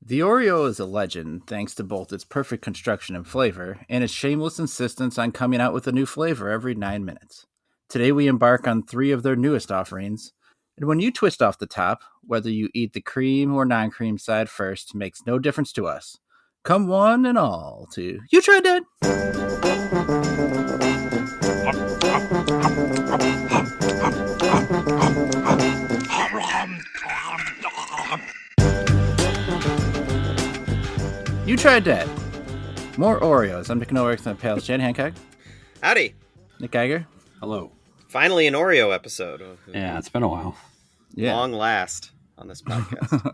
The Oreo is a legend thanks to both its perfect construction and flavor, and its shameless insistence on coming out with a new flavor every 9 minutes. Today we embark on 3 of their newest offerings, and when you twist off the top, whether you eat the cream or non-cream side first makes no difference to us. Come one and all to You Tried Dat! You Tried Dat! More Oreos. I'm Nick Norwick, and my pals Jen Hancock, Howdy. Nick Geiger. Hello. Finally an Oreo episode. Yeah, it's been a while. Yeah. Long last on this podcast.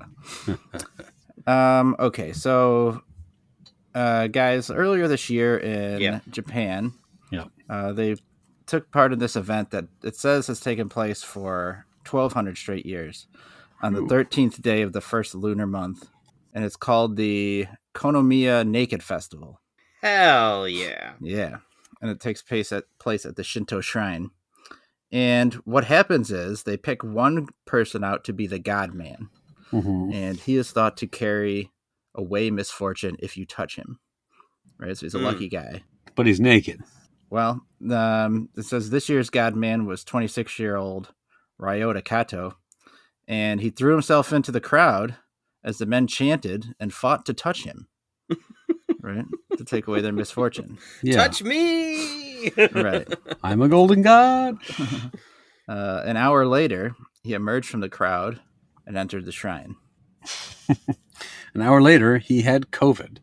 Okay, so guys, earlier this year in Japan, they took part in this event that it says has taken place for 1,200 straight years on the 13th day of the first lunar month, and it's called the Konomiya Naked Festival. Hell yeah. Yeah, and it takes place at the Shinto shrine. And what happens is they pick one person out to be the God Man, and he is thought to carry away misfortune if you touch him. Right, so he's a lucky guy. But he's naked. Well, it says this year's God Man was 26-year-old Ryota Kato, and he threw himself into the crowd as the men chanted and fought to touch him, right, to take away their misfortune. Yeah. Touch me! Right. I'm a golden god. An hour later, he emerged from the crowd and entered the shrine. An hour later, he had COVID.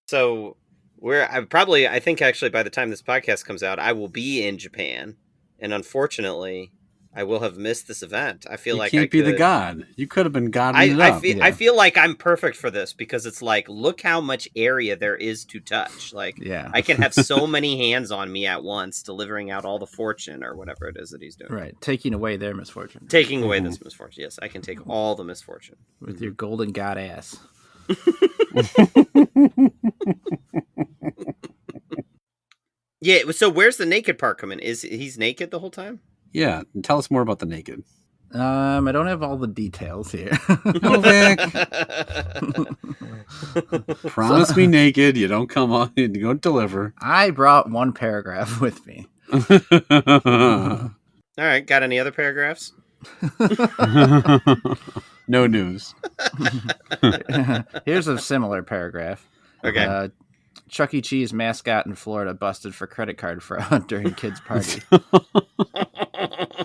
So I think actually by the time this podcast comes out, I will be in Japan, and unfortunately, I will have missed this event. I feel like you can't be the god. You could have been godding it up. I feel like I'm perfect for this because it's like, look how much area there is to touch. Like, I can have so many hands on me at once, delivering out all the fortune or whatever it is that he's doing. Right, taking away their misfortune. Taking away this misfortune. Yes, I can take all the misfortune with your golden god ass. Yeah. So where's the naked part coming? He's naked the whole time? Yeah, tell us more about the naked. I don't have all the details here. No, Vic. Promise me naked. You don't come on. You don't deliver. I brought one paragraph with me. All right. Got any other paragraphs? No news. Here's a similar paragraph. Okay. Chuck E. Cheese mascot in Florida busted for credit card fraud during kids' party.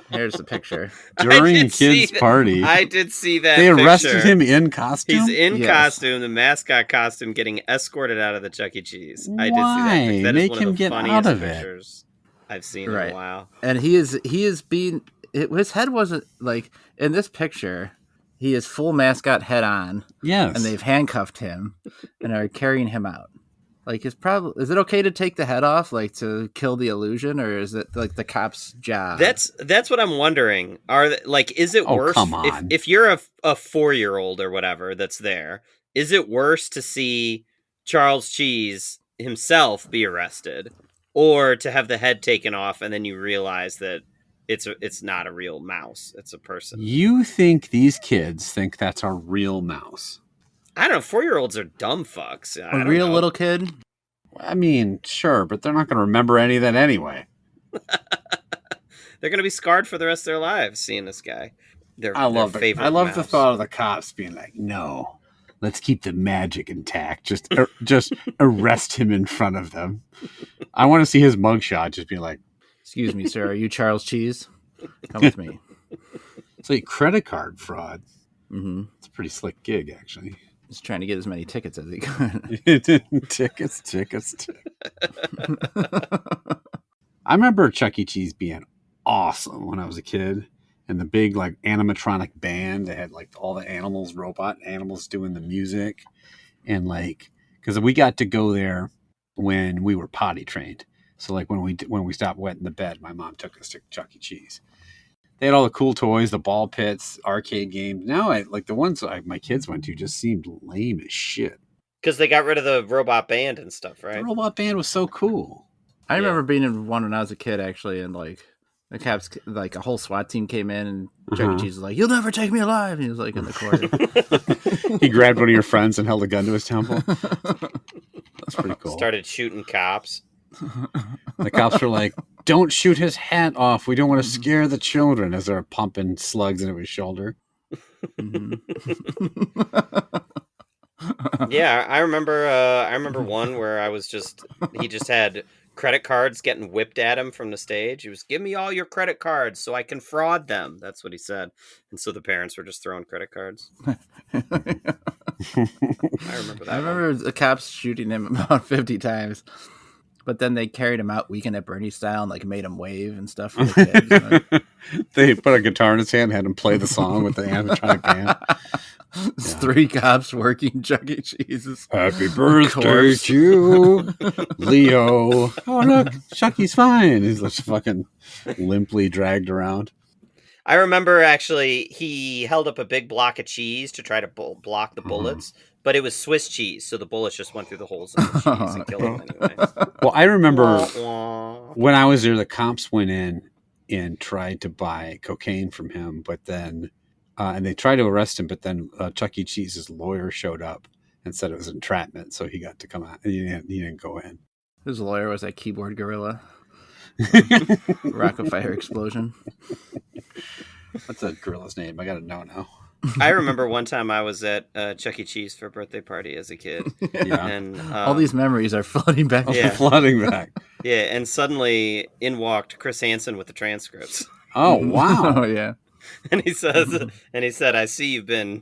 Here's the picture. During kids' party. I did see that. They arrested him in costume? He's in costume, the mascot costume, getting escorded out of the Chuck E. Cheese. Why? I did see that picture. That Make is him one of the get funniest out of pictures I've seen in a while. And he is being... his head wasn't like... In this picture, he is full mascot head on. Yes. And they've handcuffed him and are carrying him out. Like, is it okay to take the head off, like to kill the illusion, or is it like the cop's job? That's what I'm wondering. Is it worse come on. if you're a 4-year-old or whatever that's there? Is it worse to see Charles Cheese himself be arrested, or to have the head taken off and then you realize that it's not a real mouse, it's a person? You think these kids think that's a real mouse? I don't know. 4-year-olds are dumb fucks. A real little kid? I mean, sure, but they're not going to remember any of that anyway. They're going to be scarred for the rest of their lives seeing this guy. I love the thought of the cops being like, no, let's keep the magic intact. Just arrest him in front of them. I want to see his mugshot just be like, excuse me, sir, are you Charles Cheese? Come with me. It's like credit card fraud. Mm-hmm. It's a pretty slick gig, actually. He's trying to get as many tickets as he could. Tickets. I remember Chuck E. Cheese being awesome when I was a kid. And the big, like, animatronic band. They had, like, all the robot animals doing the music. And, like, because we got to go there when we were potty trained. So, like, when we stopped wetting the bed, my mom took us to Chuck E. Cheese. They had all the cool toys, the ball pits, arcade games. Now, the ones my kids went to just seemed lame as shit. Because they got rid of the robot band and stuff, right? The robot band was so cool. I remember being in one when I was a kid, actually, and like The cops, like a whole SWAT team came in, and Chuck E. Cheese was like, "You'll never take me alive." He was like in the corner. He grabbed one of your friends and held a gun to his temple. That's pretty cool. Started shooting cops. The cops were like, "Don't shoot his hat off. We don't want to scare the children," as they're pumping slugs into his shoulder. Yeah, I remember one where he just had credit cards getting whipped at him from the stage. He was, "Give me all your credit cards so I can fraud them." That's what he said. And so the parents were just throwing credit cards. I remember that. I remember the cops shooting him about 50 times. But then they carried him out Weekend at Bernie style and like made him wave and stuff for the kids. They put a guitar in his hand, had him play the song with the animatronic band. It's 3 cops working Chuck E. Cheese's. Happy birthday to you, Leo. Oh, look, Chucky's fine. He's just fucking limply dragged around. I remember actually he held up a big block of cheese to try to block the bullets, but it was Swiss cheese, so the bullets just went through the holes in the cheese and killed him anyway. Well, I remember when I was there, the cops went in and tried to buy cocaine from him, but then, and they tried to arrest him, but then Chuck E. Cheese's lawyer showed up and said it was entrapment, so he got to come out. He didn't go in. His lawyer was that keyboard gorilla. Rocket Fire Explosion. What's that gorilla's name? I gotta know now. I remember one time I was at Chuck E. Cheese for a birthday party as a kid. Yeah. And all these memories are flooding back. Yeah. Flooding back. Yeah, and suddenly in walked Chris Hansen with the transcripts. Oh, wow. Oh, yeah. And he said, "I see you've been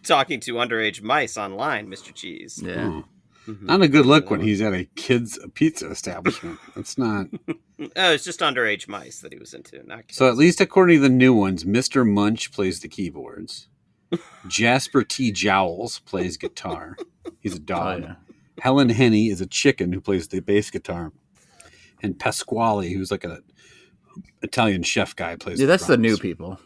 talking to underage mice online, Mr. Cheese." Yeah. Oh. Not a good look when he's at a kid's pizza establishment. That's not. Oh, it's just underage mice that he was into, not kids. So at least according to the new ones, Mr. Munch plays the keyboards. Jasper T. Jowls plays guitar. He's a dog. Oh, yeah. Helen Henney is a chicken who plays the bass guitar. And Pasquale, who's like an Italian chef guy, plays Yeah, the that's the drums. new people.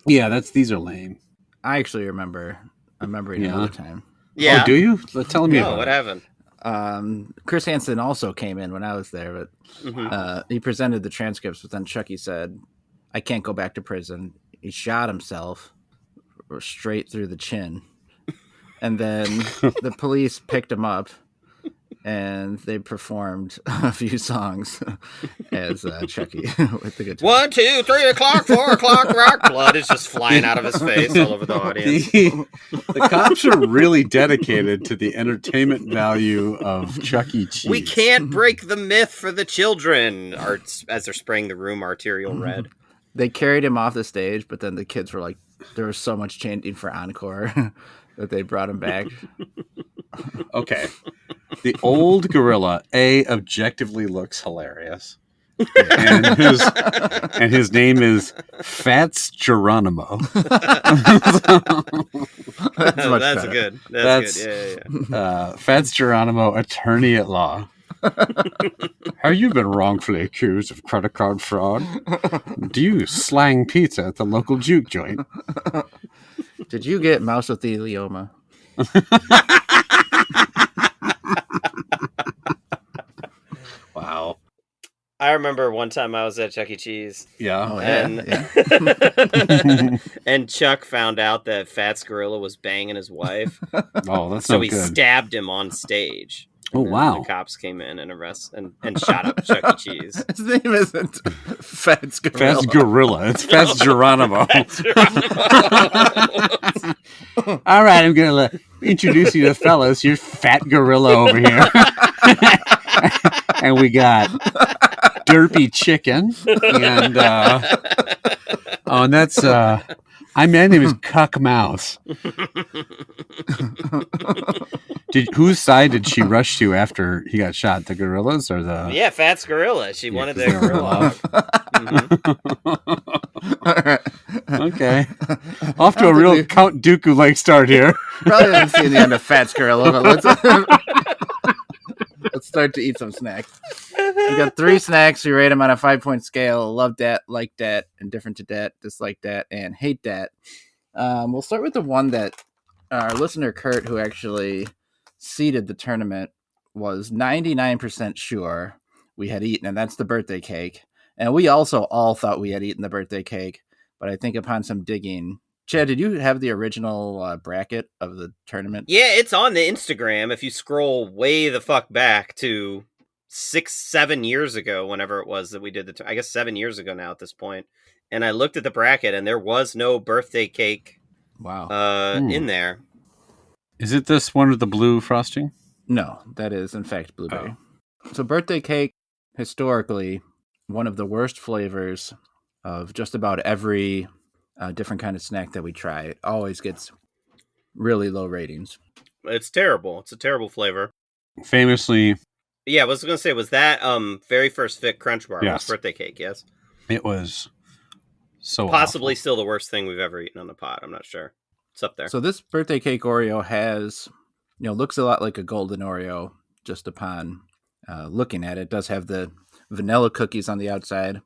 Yeah, these are lame. I actually remember another time. Yeah. Oh, do you? Tell me No, about what it. happened? Chris Hansen also came in when I was there, but he presented the transcripts, but then Chucky said, "I can't go back to prison." He shot himself straight through the chin. And then the police picked him up and they performed a few songs as Chucky with the guitar. 1, 2, 3 o'clock, 4 o'clock, rock. Blood is just flying out of his face all over the audience. The cops are really dedicated to the entertainment value of Chuck E. Cheese. We can't break the myth for the children, as they're spraying the room arterial red. They carried him off the stage, but then the kids were like, there was so much chanting for encore that they brought him back. Okay. The old gorilla, objectively looks hilarious. And his name is Fats Geronimo. That's good. That's good. Yeah. Fats Geronimo, attorney at law. Have you been wrongfully accused of credit card fraud? Do you slang pizza at the local juke joint? Did you get mesothelioma? Wow. I remember one time I was at Chuck E. Cheese. Yeah. Oh, And, yeah. and Chuck found out that Fats Gorilla was banging his wife. Oh, that's So so he good. stabbed him on stage. Oh, And wow. The cops came in and shot up Chuck E. Cheese. His name isn't Fats Gorilla. Fats Gorilla. It's Fats Geronimo. All right, I'm going to introduce you to fellas. You're Fat Gorilla over here. And we got Derpy Chicken. And, and that's, my name is Cuck Mouse. Whose side did she rush to after he got shot? The gorillas or the? Yeah, Fats Gorilla. She wanted 'cause the they were in gorilla. Okay. Off to a real Count Dooku-like start here. Probably haven't seen the end of Fats Gorilla, but let's start to eat some snacks. We got 3 snacks. We rate them on a 5-point scale. Love dat, like dat, indifferent to dat, dislike dat, and hate dat. We'll start with the one that our listener Kurt, who actually seeded the tournament, was 99% sure we had eaten, and that's the birthday cake. And we also all thought we had eaten the birthday cake, but I think upon some digging, Chad, did you have the original bracket of the tournament? Yeah, it's on the Instagram. If you scroll way the fuck back to 6-7 years ago, whenever it was that we did I guess 7 years ago now at this point. And I looked at the bracket, and there was no birthday cake. Wow. In there. Is it this one with the blue frosting? No, that is in fact blueberry. So birthday cake, historically, one of the worst flavors of just about every different kind of snack that we try. It always gets really low ratings. It's terrible. It's a terrible flavor. Famously, yeah, I was gonna say, was that very first Fit Crunch Bar? Yes. Was birthday cake? Yes, it was so possibly awful. still the worst thing we've ever eaten on the pod. I'm not sure. It's up there. So this birthday cake Oreo has, looks a lot like a golden Oreo. Just upon looking at it, it does have the vanilla cookies on the outside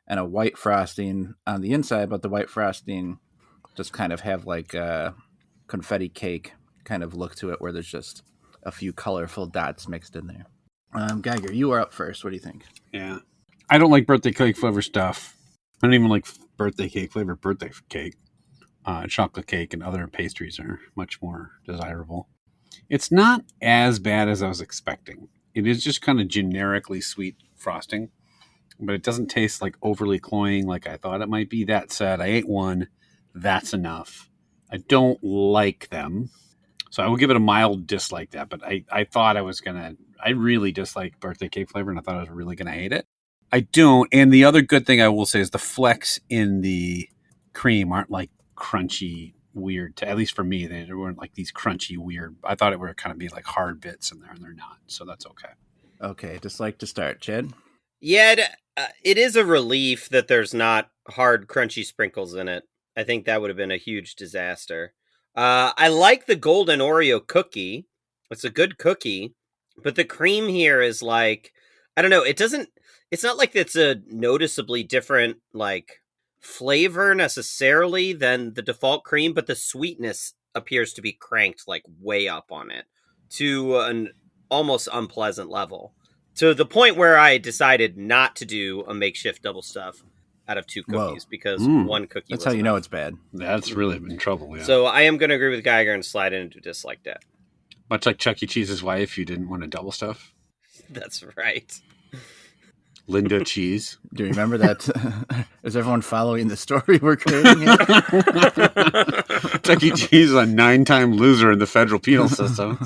and a white frosting on the inside, but the white frosting just kind of have like a confetti cake kind of look to it, where there's just a few colorful dots mixed in there. Geiger, you are up first. What do you think? Yeah. I don't like birthday cake flavor stuff. I don't even like birthday cake flavor birthday cake. Chocolate cake and other pastries are much more desirable. It's not as bad as I was expecting. It is just kind of generically sweet frosting, but it doesn't taste like overly cloying like I thought it might be. That said, I ate one. That's enough. I don't like them. So I will give it a mild dislike that, but I thought I really dislike birthday cake flavor, and I thought I was really going to hate it. I don't. And the other good thing I will say is the flecks in the cream aren't like crunchy, weird, at least for me. They weren't like these crunchy, weird. I thought it would kind of be like hard bits in there, and they're not. So that's okay. Okay, dislike to start. Chad? Yeah, it is a relief that there's not hard, crunchy sprinkles in it. I think that would have been a huge disaster. I like the golden Oreo cookie. It's a good cookie, but the cream here is like, I don't know. It's not like it's a noticeably different like flavor necessarily than the default cream, but the sweetness appears to be cranked like way up on it to an almost unpleasant level, to the point where I decided not to do a makeshift double stuff out of two cookies because one cookie That's was how you know enough. it's bad. That's really been trouble, yeah. So I am going to agree with Geiger and slide into dislike that. Much like Chuck E. Cheese's wife, you didn't want to double stuff. That's right. Linda Cheese. Do you remember that? Is everyone following the story we're creating here? Chuck E. Cheese is a 9-time loser in the federal penal system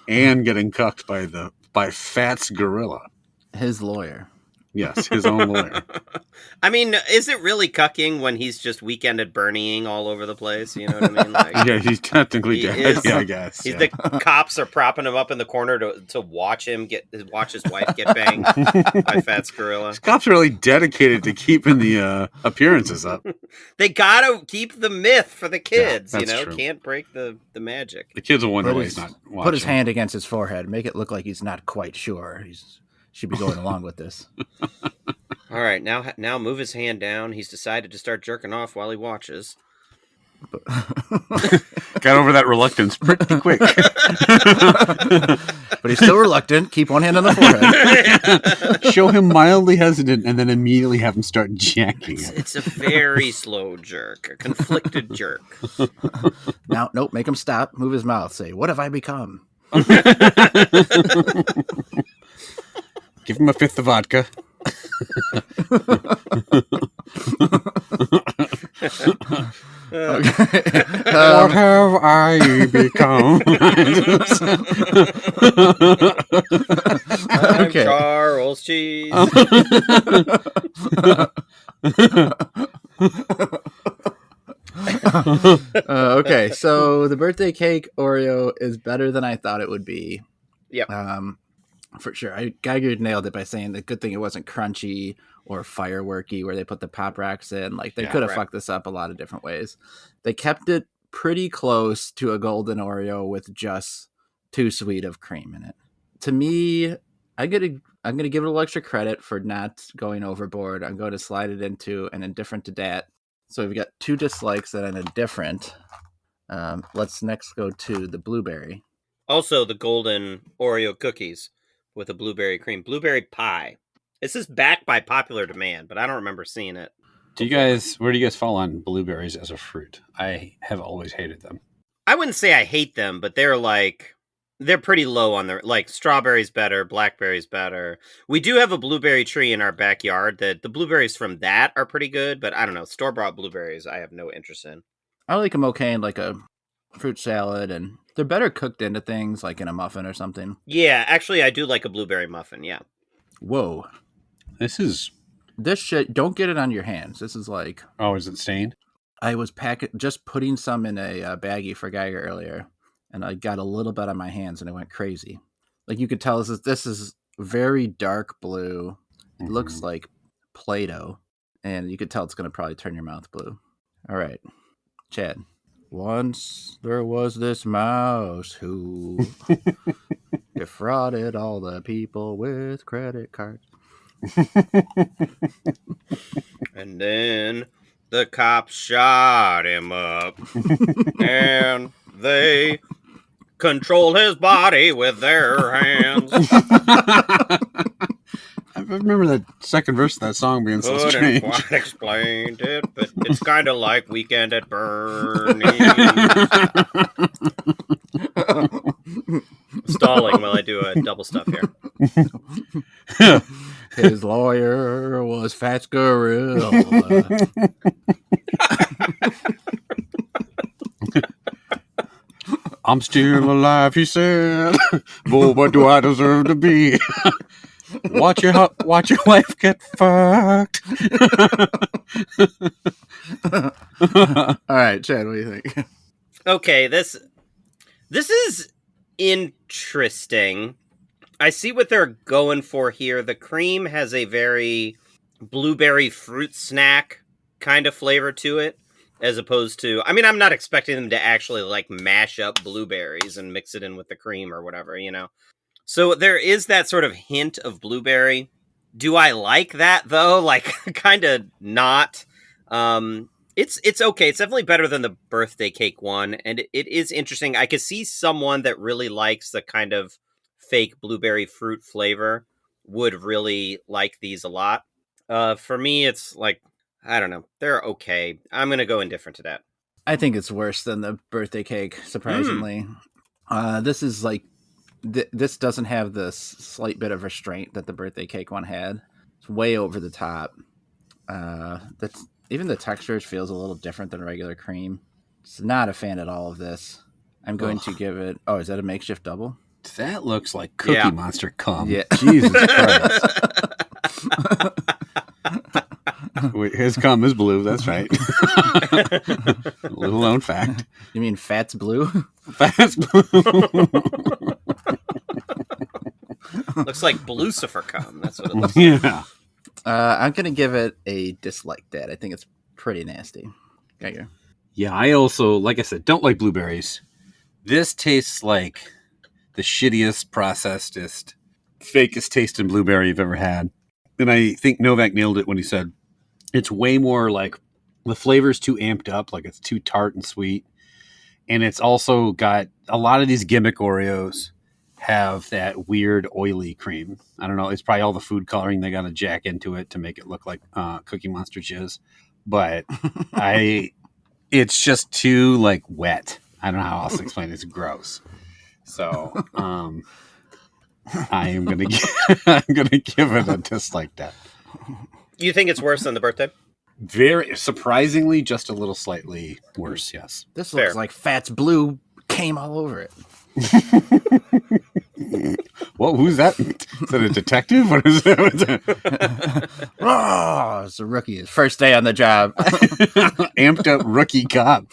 and getting cucked by Fats Gorilla. His lawyer. Yes, his own lawyer. I mean, is it really cucking when he's just weekend at Bernieing all over the place? You know what I mean? Like, Yeah, he's technically dead. Yeah, I guess. The Yeah. cops are propping him up in the corner to watch his wife get banged by Fats Gorilla. These cops are really dedicated to keeping the appearances up. They gotta keep the myth for the kids. Yeah, that's true. Can't break the magic. The kids will wonder why he's not watching. Put his hand against his forehead. Make it look like he's not quite sure. Should be going along with this. All right, now move his hand down. He's decided to start jerking off while he watches. Got over that reluctance pretty quick. But he's still reluctant. Keep one hand on the forehead. Show him mildly hesitant and then immediately have him start jacking it. It's a very slow jerk, a conflicted jerk. Now, nope, make him stop. Move his mouth. Say, what have I become? Give him a fifth of vodka. Okay. What have I become? Okay. Charles Cheese. Okay, so the birthday cake Oreo is better than I thought it would be. Yep. For sure. Geiger nailed it by saying the good thing it wasn't crunchy or fireworky where they put the Pop Rocks in. Like, they could have fucked this up a lot of different ways. They kept it pretty close to a golden Oreo with just too sweet of cream in it. To me, I'm gonna give it a little extra credit for not going overboard. I'm going to slide it into an indifferent to dat. So we've got 2 dislikes and an indifferent. Let's next go to the blueberry. Also, the golden Oreo cookies with a blueberry cream. Blueberry pie This is backed by popular demand, but I don't remember seeing it. Where do you guys fall on blueberries as a fruit? I have always hated them. I wouldn't say I hate them, but they're pretty low on their, like, strawberries better, blackberries better. We do have a blueberry tree in our backyard that the blueberries from that are pretty good, but I don't know, store-bought blueberries I have no interest in. I like them okay in like a fruit salad, and they're better cooked into things like in a muffin or something. Yeah, actually I do like a blueberry muffin, yeah. Whoa. This shit, don't get it on your hands. This is like... Oh, is it stained? I was just putting some in a baggie for Geiger earlier, and I got a little bit on my hands, and it went crazy. Like, you could tell this is very dark blue. It looks like Play-Doh, and you could tell it's going to probably turn your mouth blue. All right, Chad. Once there was this mouse who defrauded all the people with credit cards. And then the cops shot him up, and they controlled his body with their hands. I remember that second verse of that song being so strange. Couldn't quite explain it, but it's kind of like Weekend at Bernie's. Stalling while I do a double stuff here. His lawyer was Fats Gorilla. I'm still alive, he said. But what do I deserve to be? Watch your wife get fucked. All right, Chad, what do you think? Okay, this is interesting. I see what they're going for here. The cream has a very blueberry fruit snack kind of flavor to it, as opposed to, I mean, I'm not expecting them to actually like mash up blueberries and mix it in with the cream or whatever, you know? So there is that sort of hint of blueberry. Do I like that though? Like, kind of not. It's okay. It's definitely better than the birthday cake one. And it is interesting. I could see someone that really likes the kind of fake blueberry fruit flavor would really like these a lot. For me, it's like, I don't know. They're okay. I'm going to go indifferent to that. I think it's worse than the birthday cake, surprisingly. This is like, this doesn't have the slight bit of restraint that the birthday cake one had. It's way over the top. Even the texture feels a little different than regular cream. Just not a fan at all of this. I'm going to give it... Oh, is that a makeshift double? That looks like Cookie Monster cum. Yeah. Jesus Christ. Wait, his cum is blue. That's right. Little known fact. You mean Fats Blue? Fats Blue. Looks like Blucifer cum. That's what it looks like. Yeah. I'm going to give it a dislike, Dad. I think it's pretty nasty. Geiger. Yeah, I also, like I said, don't like blueberries. This tastes like the shittiest, processedest, fakest tasting blueberry you've ever had. And I think Novak nailed it when he said it's way more like the flavor's too amped up, like it's too tart and sweet. And it's also got a lot of these gimmick Oreos have that weird oily cream. I don't know. It's probably all the food coloring they got to jack into it to make it look like Cookie Monster jizz. But it's just too like wet. I don't know how else to explain it. It's gross. So I'm gonna give it a dislike that. You think it's worse than the birthday? Very surprisingly, just a little slightly worse. Yes. This looks like Fats Blue came all over it. Well, who's that? Is that a detective? What is that? Oh, it's a rookie. His first day on the job. Amped up rookie cop.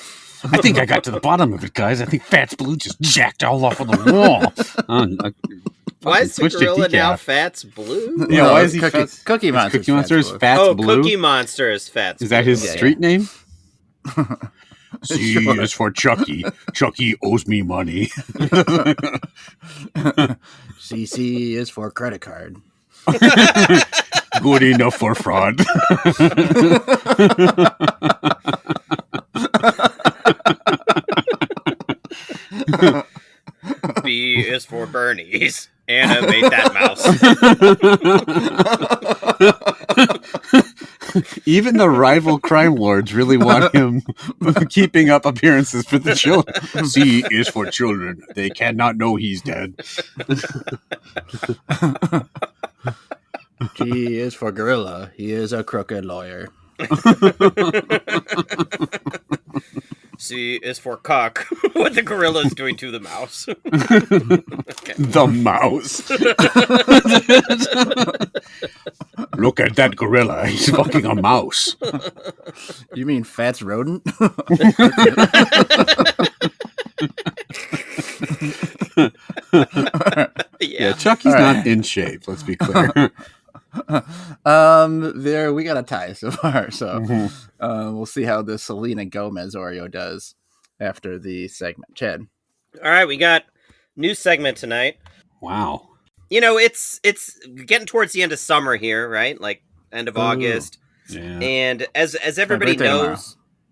I think I got to the bottom of it, guys. I think Fats Blue just jacked all off on the wall. Why is the gorilla now Fats Blue? Yeah, why is he Cookie Monster? Cookie Monster is Fats Blue? Cookie Monster is Fats Blue. Is that his street name? C is for Chucky. Chucky owes me money. CC is for credit card. Good enough for fraud. B is for Bernie's. Animate that mouse. Even the rival crime lords really want him keeping up appearances for the children. C is for children. They cannot know he's dead. G is for gorilla. He is a crooked lawyer. C is for cock. What the gorilla is doing to the mouse. Okay. The mouse. Look at that gorilla. He's fucking a mouse. You mean Fat's rodent? Yeah, Chucky's not in shape. Let's be clear. There we got a tie so far. So we'll see how the Selena Gomez Oreo does after the segment. Chad. All right, we got new segment tonight. Wow. You know, it's getting towards the end of summer here, right? Like end of August. Yeah. And as everybody knows, tomorrow.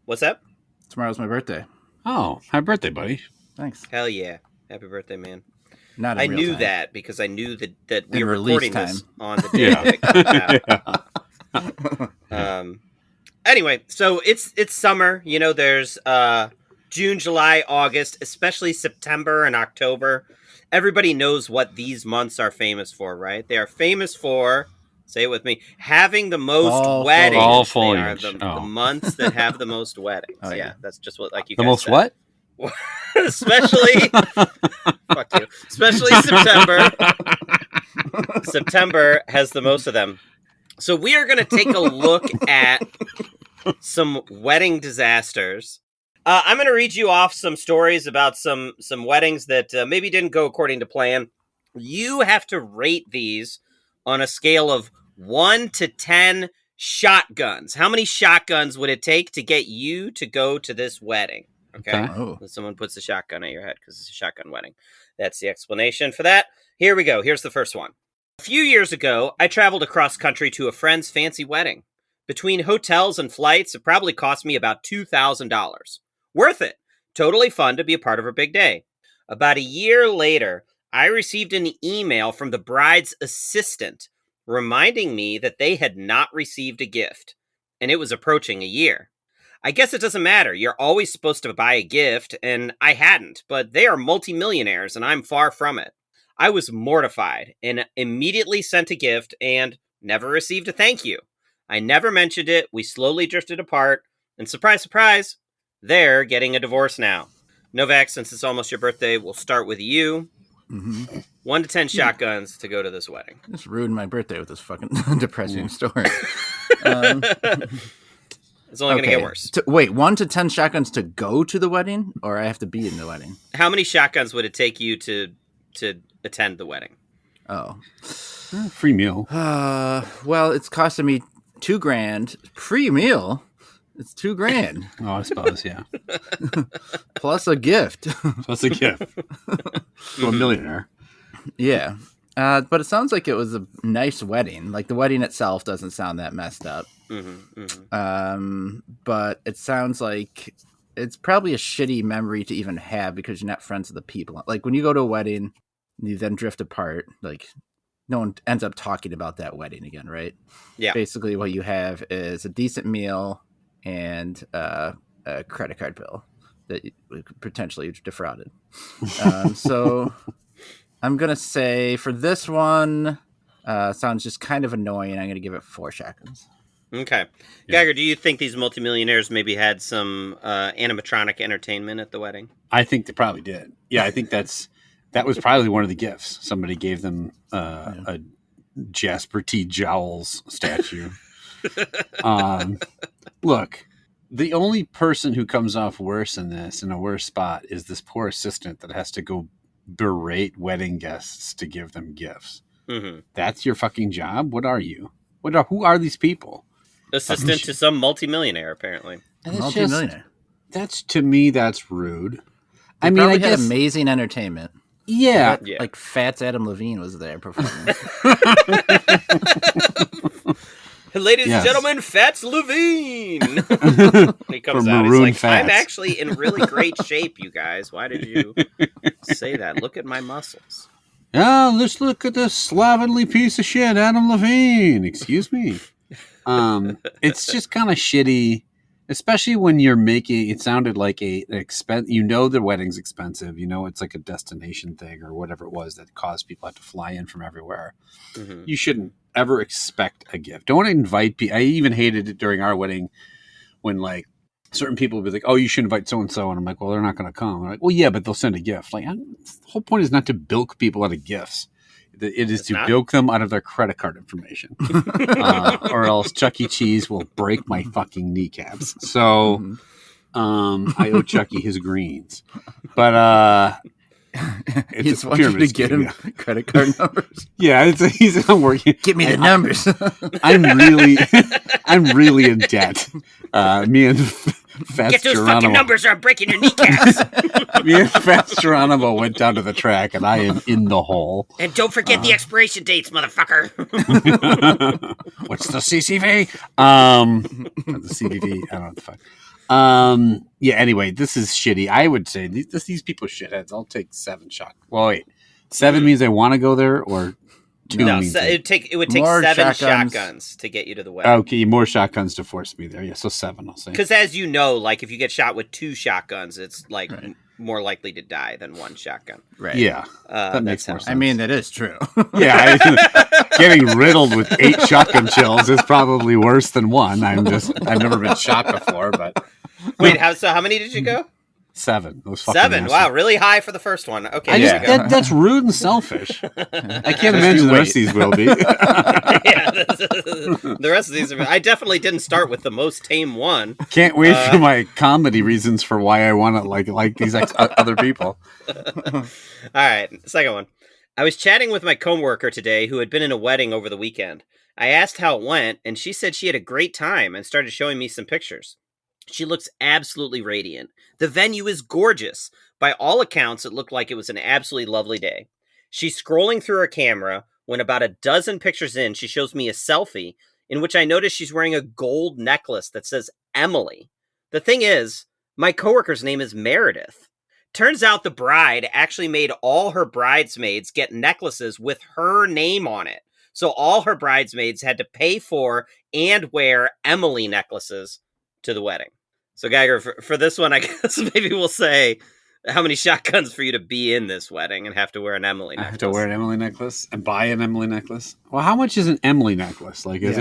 What's that? Tomorrow's my birthday. Oh, happy birthday, buddy. Thanks. Hell yeah. Happy birthday, man. Not in I real knew time. that because I knew that we In were release recording this time. on the day that it comes out. Anyway, so it's summer. You know, there's June, July, August, especially September and October. Everybody knows what these months are famous for, right? They are famous for, say it with me, having the most Fall weddings. foliage. They Fall are foliage. the months that have the most weddings. Oh, yeah. That's just what like you The guys most said. what? Especially fuck you. Especially September. September has the most of them. So we are going to take a look at some wedding disasters. I'm going to read you off some stories about some weddings that maybe didn't go according to plan. You have to rate these on a scale of 1 to 10 shotguns. How many shotguns would it take to get you to go to this wedding? Okay. Oh. Someone puts a shotgun at your head because it's a shotgun wedding. That's the explanation for that. Here we go. Here's the first one. A few years ago, I traveled across country to a friend's fancy wedding. Between hotels and flights, it probably cost me about $2,000. Worth it. Totally fun to be a part of her big day. About a year later, I received an email from the bride's assistant reminding me that they had not received a gift, and it was approaching a year. I guess it doesn't matter. You're always supposed to buy a gift, and I hadn't, but they are multimillionaires, and I'm far from it. I was mortified and immediately sent a gift and never received a thank you. I never mentioned it. We slowly drifted apart, and surprise, surprise, they're getting a divorce now. Novak, since it's almost your birthday, we'll start with you. 1 to 10 shotguns to go to this wedding. Just ruined my birthday with this fucking depressing story. It's only going to get worse. Wait, 1 to 10 shotguns to go to the wedding, or I have to be in the wedding? How many shotguns would it take you to attend the wedding? Oh. Free meal. Well, it's costing me $2,000 pre-meal. It's $2,000 Oh, I suppose, yeah. plus a gift. That's a gift to a millionaire. Yeah. But it sounds like it was a nice wedding. Like the wedding itself doesn't sound that messed up. But it sounds like it's probably a shitty memory to even have because you're not friends with the people. Like when you go to a wedding, you then drift apart. Like no one ends up talking about that wedding again, right? Yeah. Basically, what you have is a decent meal and a credit card bill that you potentially defrauded. So I'm going to say for this one, sounds just kind of annoying. I'm going to give it 4 shotguns. Okay. Geiger, do you think these multimillionaires maybe had some animatronic entertainment at the wedding? I think they probably did. Yeah, I think that was probably one of the gifts. Somebody gave them a Jasper T. Jowls statue. Look, the only person who comes off worse in this, in a worse spot, is this poor assistant that has to go berate wedding guests to give them gifts. Mm-hmm. That's your fucking job? What are you? Who are these people? Assistant to some multimillionaire, apparently. Multi-millionaire. To me, that's rude. I mean, I guess amazing entertainment. Yeah. Like Fats Adam Levine was there performing. Ladies and gentlemen, Fats Levine. He comes out. He's like, I'm actually in really great shape, you guys. Why did you say that? Look at my muscles. let's look at this slovenly piece of shit, Adam Levine. Excuse me. It's just kind of shitty, especially when you're making. It sounded like an expense. You know, the wedding's expensive. You know, it's like a destination thing or whatever it was that caused people to have to fly in from everywhere. Mm-hmm. You shouldn't ever expect a gift. Don't invite people. I even hated it during our wedding when like certain people would be like, "Oh, you should invite so and so," and I'm like, "Well, they're not going to come." I'm like, "Well, yeah, but they'll send a gift." Like, the whole point is not to bilk people out of gifts. It is to bilk them out of their credit card information, or else Chuck E. Cheese will break my fucking kneecaps. So, I owe Chucky his greens, but he just wants you to get him credit card numbers. Yeah, he's not working. Give me the numbers. I'm really in debt. Me and Fats Get those Geronimo, fucking numbers or I'm breaking your kneecaps. me and Fats Geronimo went down to the track, and I am in the hole. And don't forget the expiration dates, motherfucker. What's the CCV? The CVV. I don't know what the fuck. Yeah. Anyway, this is shitty. I would say these people are shitheads. I'll take 7 shots. Well, wait, 7 means I want to go there, or 2 No, means it would take more 7 shotguns to get you to the wedding. Okay, more shotguns to force me there. Yeah, so 7. I'll say. Because as you know, like if you get shot with 2 shotguns, it's like more likely to die than 1 shotgun. Right. Yeah, that makes more sense. I mean, that is true. Yeah, getting riddled with 8 shotgun shells is probably worse than 1. I've never been shot before, but wait, how many did you go? 7. Those 7. Wow, really high for the first one. Okay, that's rude and selfish. I can't imagine the rest of these will be. Yeah, the rest of these are. I definitely didn't start with the most tame one. Can't wait for my comedy reasons for why I want to like these other people. All right, second one. I was chatting with my coworker today who had been in a wedding over the weekend. I asked how it went, and she said she had a great time and started showing me some pictures. She looks absolutely radiant. The venue is gorgeous. By all accounts, it looked like it was an absolutely lovely day. She's scrolling through her camera when about a dozen pictures in, she shows me a selfie in which I notice she's wearing a gold necklace that says Emily. The thing is, my coworker's name is Meredith. Turns out the bride actually made all her bridesmaids get necklaces with her name on it. So all her bridesmaids had to pay for and wear Emily necklaces to the wedding. So Geiger, for this one, I guess maybe we'll say how many shotguns for you to be in this wedding and have to wear an Emily necklace. I have to wear an Emily necklace and buy an Emily necklace. Well, how much is an Emily necklace? Like, is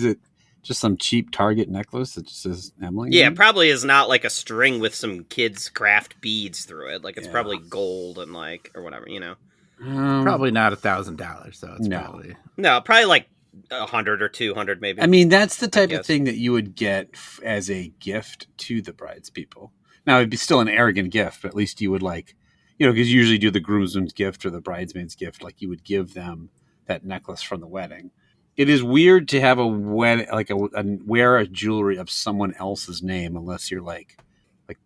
it just some cheap Target necklace that just says Emily? Yeah, it probably is not like a string with some kids' craft beads through it. Like it's probably gold and like or whatever, you know. Probably not $1,000, so it's probably like 100 or 200 maybe. I mean, that's the type of thing that you would get as a gift to the bride's people. Now, it'd be still an arrogant gift, but at least you would because you usually do the groomsman's gift or the bridesmaid's gift, like you would give them that necklace from the wedding. It is weird to have a wedding, wear a jewelry of someone else's name unless you're like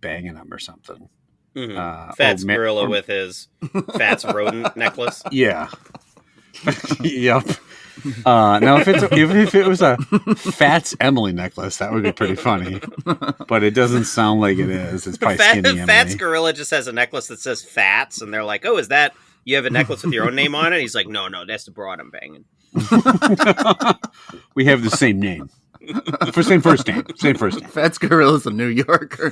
banging them or something. Mm-hmm. Fats gorilla with his Fats rodent necklace. Yeah. Yep. Now, if it was a Fats Emily necklace, that would be pretty funny. But it doesn't sound like it is. It's probably Skinny Emily. Fats Gorilla just has a necklace that says Fats, and they're like, "Oh, is that you have a necklace with your own name on it?" He's like, "No, that's the broad I'm banging." We have the same name. Same first name. Fats Gorilla's a New Yorker.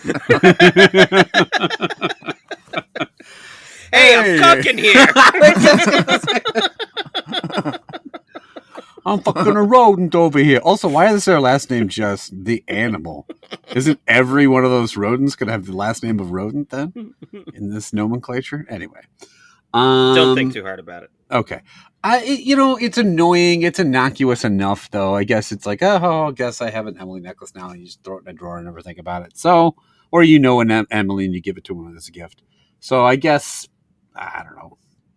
Hey, I'm cooking here. I'm fucking a rodent over here. Also, why is their last name just the animal? Isn't every one of those rodents going to have the last name of rodent then? In this nomenclature? Anyway. Don't think too hard about it. Okay. It's annoying. It's innocuous enough, though. I guess it's like, I guess I have an Emily necklace now, and you just throw it in a drawer and never think about it. So, or an Emily and you give it to them as a gift. So I guess, I don't know,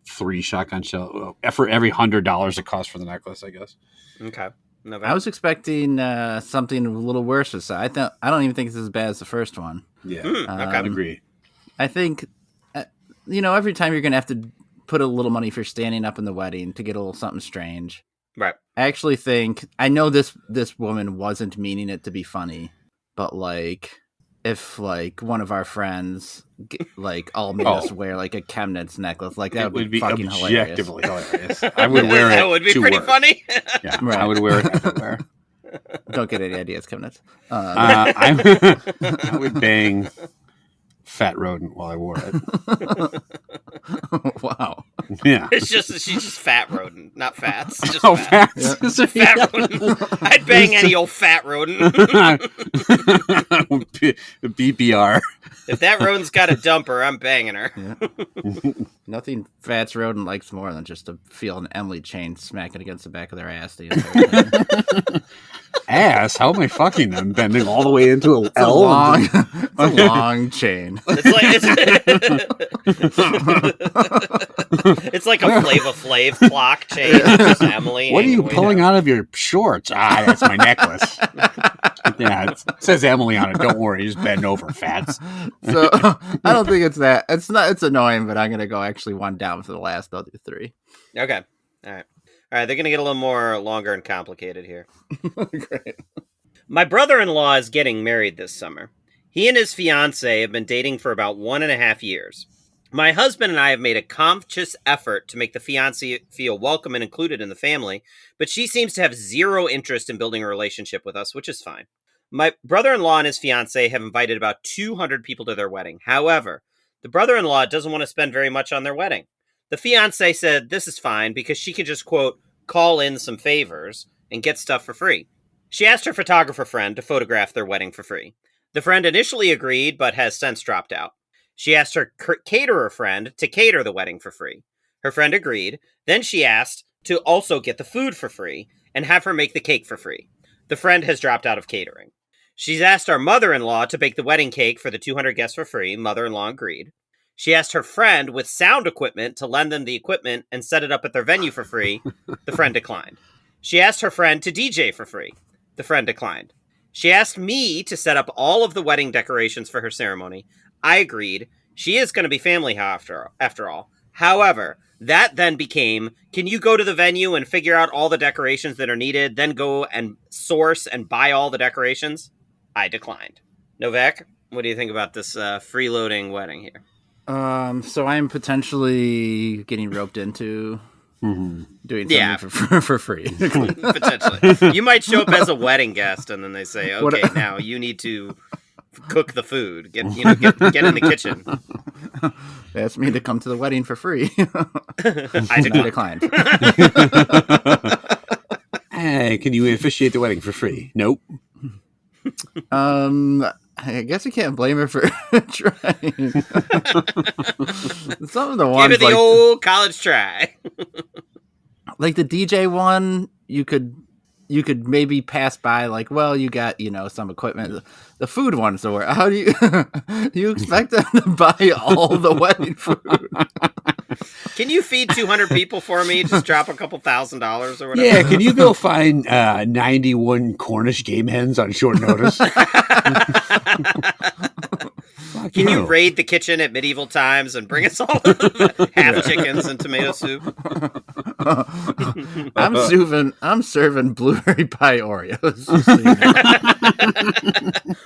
3 shotgun shells for every $100 it costs for the necklace, I guess. Okay. I was expecting something a little worse. I don't even think it's as bad as the first one. Yeah, okay. I agree. I think, every time you're going to have to put a little money for standing up in the wedding to get a little something strange. Right. I actually think, I know this woman wasn't meaning it to be funny, but if like one of our friends like all made us wear like a Chemnitz necklace, like that would be fucking objectively hilarious. hilarious. I would wear it. That would be pretty funny. Yeah, Right. I would wear it everywhere. Don't get any ideas, Chemnitz. I would bang Fat Rodent while I wore it. Wow. Yeah. She's just Fat Rodent, not Fats. Just Fats. Yeah. Fat Rodent. I'd bang any old Fat Rodent. BBR. If that rodent's got a dumper, I'm banging her. Yeah. Nothing Fats Rodent likes more than just to feel an Emily chain smacking against the back of their ass the entire time. Ass? How am I fucking them? Bending all the way into a L? It's a long chain. It's like a Flava Flav clock chain. Just Emily. What are you pulling out of your shorts? That's my necklace. Yeah, it says Emily on it. Don't worry, just bend over, Fats. So I don't think it's that. It's not. It's annoying, but I'm gonna go actually one down for the last. I'll do 3. Okay. All right. They're gonna get a little more longer and complicated here. Great. My brother-in-law is getting married this summer. He and his fiancée have been dating for about 1.5 years. My husband and I have made a conscious effort to make the fiancée feel welcome and included in the family, but she seems to have zero interest in building a relationship with us, which is fine. My brother-in-law and his fiancée have invited about 200 people to their wedding. However, the brother-in-law doesn't want to spend very much on their wedding. The fiancée said this is fine because she can just, quote, call in some favors and get stuff for free. She asked her photographer friend to photograph their wedding for free. The friend initially agreed, but has since dropped out. She asked her caterer friend to cater the wedding for free. Her friend agreed. Then she asked to also get the food for free and have her make the cake for free. The friend has dropped out of catering. She's asked our mother-in-law to bake the wedding cake for the 200 guests for free. Mother-in-law agreed. She asked her friend with sound equipment to lend them the equipment and set it up at their venue for free. The friend declined. She asked her friend to DJ for free. The friend declined. She asked me to set up all of the wedding decorations for her ceremony. I agreed. She is going to be family after all. However, that then became, can you go to the venue and figure out all the decorations that are needed, then go and source and buy all the decorations? I declined. Novak, what do you think about this freeloading wedding here? So I'm potentially getting roped into doing something for free. Potentially. You might show up as a wedding guest and then they say, okay, now you need to cook the food. Get in the kitchen. They asked me to come to the wedding for free. I declined. Hey, can you officiate the wedding for free? Nope. I guess you can't blame her for trying. Some of the ones, give it the old college try. Like the DJ one, you could maybe pass by, like, well, you got, some equipment. The food ones, though, how do you expect them to buy all the wedding food? Can you feed 200 people for me? Just drop a couple $1,000s or whatever. Yeah, can you go find 91 Cornish game hens on short notice? Can you raid the kitchen at medieval times and bring us all half chickens and tomato soup? I'm serving blueberry pie Oreos.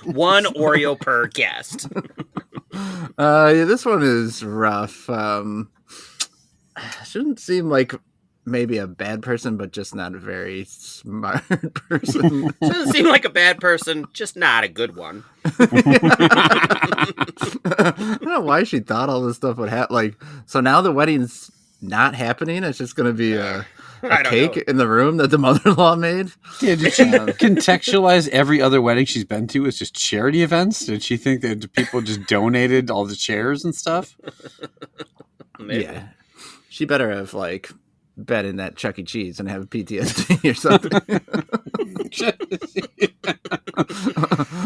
One Oreo per guest. This one is rough. Shouldn't seem like maybe a bad person, but just not a very smart person. Doesn't seem like a bad person, just not a good one. I don't know why she thought all this stuff would happen. Like, so now the wedding's not happening. It's just going to be a cake in the room that the mother-in-law made. Yeah, did she contextualize every other wedding she's been to as just charity events? Did she think that people just donated all the chairs and stuff? Maybe. Yeah. She better have, been in that Chuck E. Cheese and have PTSD or something.